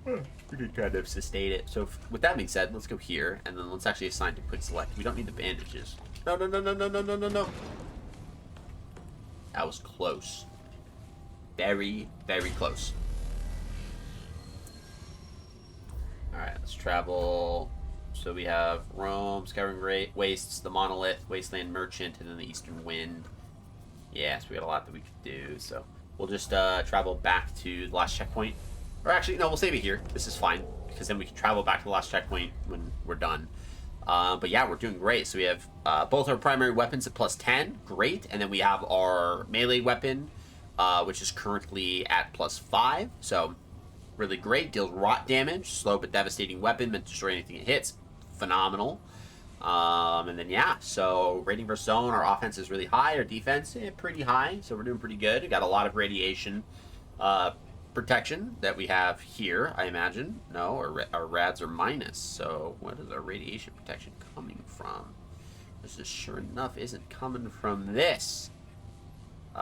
we can kind of sustain it. So with that being said, let's go here, and then let's actually assign to quick select. We don't need the bandages. No. That was close. Very, very close. Alright, let's travel. So we have Rome, Scouring Wastes, the Monolith, Wasteland Merchant, and then the Eastern Wind. Yeah, so we got a lot that we could do. So we'll just travel back to the last checkpoint. Or actually, no, we'll save it here. This is fine, because then we can travel back to the last checkpoint when we're done. But yeah, we're doing great. So we have both our primary weapons at plus 10. Great. And then we have our melee weapon, which is currently at plus 5. So really great. Deals rot damage. Slow but devastating weapon. Meant to destroy anything it hits. Phenomenal. And then yeah, so rating versus zone. Our offense is really high. Our defense, pretty high. So we're doing pretty good. We got a lot of radiation protection that we have here, I imagine. No, our rads are minus. So what is our radiation protection coming from? This is sure enough isn't coming from this.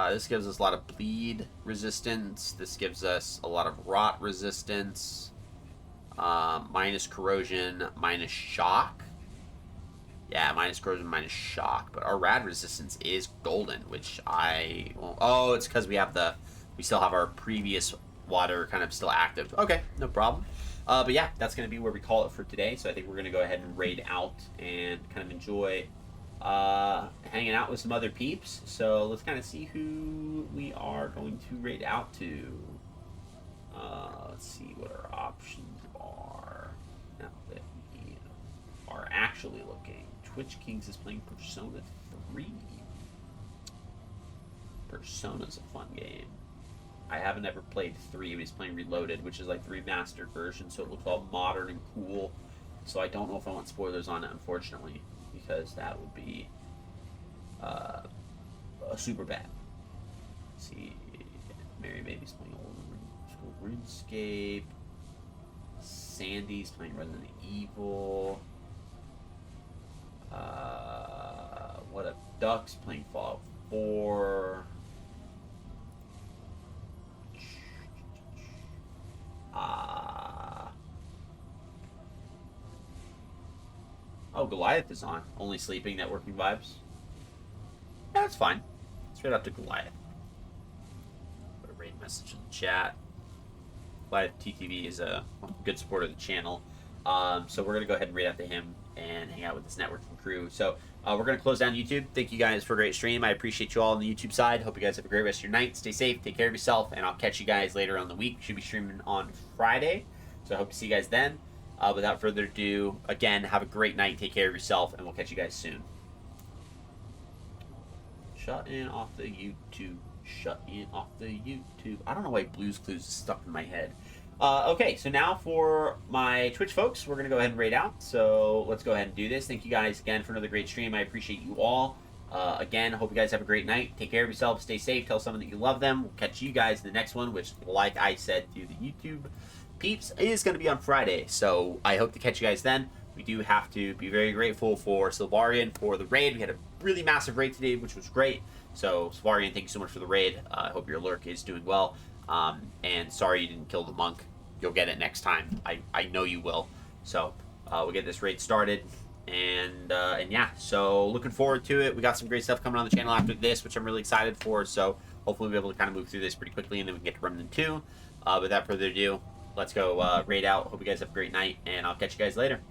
This gives us a lot of bleed resistance. This gives us a lot of rot resistance. Minus corrosion, minus shock. Yeah, minus corrosion, minus shock. But our rad resistance is golden, which oh, it's because we have the we still have our previous water kind of still active. Okay, no problem. But yeah, that's going to be where we call it for today. So I think we're going to go ahead and raid out and kind of enjoy hanging out with some other peeps. So let's kind of see who we are going to raid out to. Let's see what our options are now that we are actually looking. Twitch Kings is playing Persona 3. Persona's a fun game. I haven't ever played 3, but he's playing Reloaded, which is like the remastered version, so it looks all modern and cool. So I don't know if I want spoilers on it, unfortunately, because that would be super bad. Let's see, Mary Baby's playing old school RuneScape. Sandy's playing Resident Evil. What a Duck's playing Fallout 4. Oh, Goliath is on. Only sleeping, networking vibes. Yeah, that's fine. Straight up to Goliath. Put a raid message in the chat. Goliath TTV is a good supporter of the channel. So we're going to go ahead and raid out to him and hang out with this networking crew. So we're going to close down YouTube. Thank you guys for a great stream. I appreciate you all on the YouTube side. Hope you guys have a great rest of your night. Stay safe. Take care of yourself. And I'll catch you guys later on the week. We should be streaming on Friday. So I hope to see you guys then. Without further ado, again, have a great night. Take care of yourself. And we'll catch you guys soon. Shut in off the YouTube. Shut in off the YouTube. I don't know why Blue's Clues is stuck in my head. Okay, so now for my Twitch folks, we're going to go ahead and raid out. So let's go ahead and do this. Thank you guys again for another great stream. I appreciate you all. Again, hope you guys have a great night. Take care of yourselves. Stay safe. Tell someone that you love them. We'll catch you guys in the next one, which, like I said to the YouTube peeps, is going to be on Friday. So I hope to catch you guys then. We do have to be very grateful for Silvarian for the raid. We had a really massive raid today, which was great. So Silvarian, thank you so much for the raid. I hope your lurk is doing well. And sorry you didn't kill the monk. You'll get it next time. I know you will. So we'll get this raid started. And yeah, so looking forward to it. We got some great stuff coming on the channel after this, which I'm really excited for. So hopefully we'll be able to kind of move through this pretty quickly, and then we can get to Remnant 2. Without further ado, let's go raid out. Hope you guys have a great night, and I'll catch you guys later.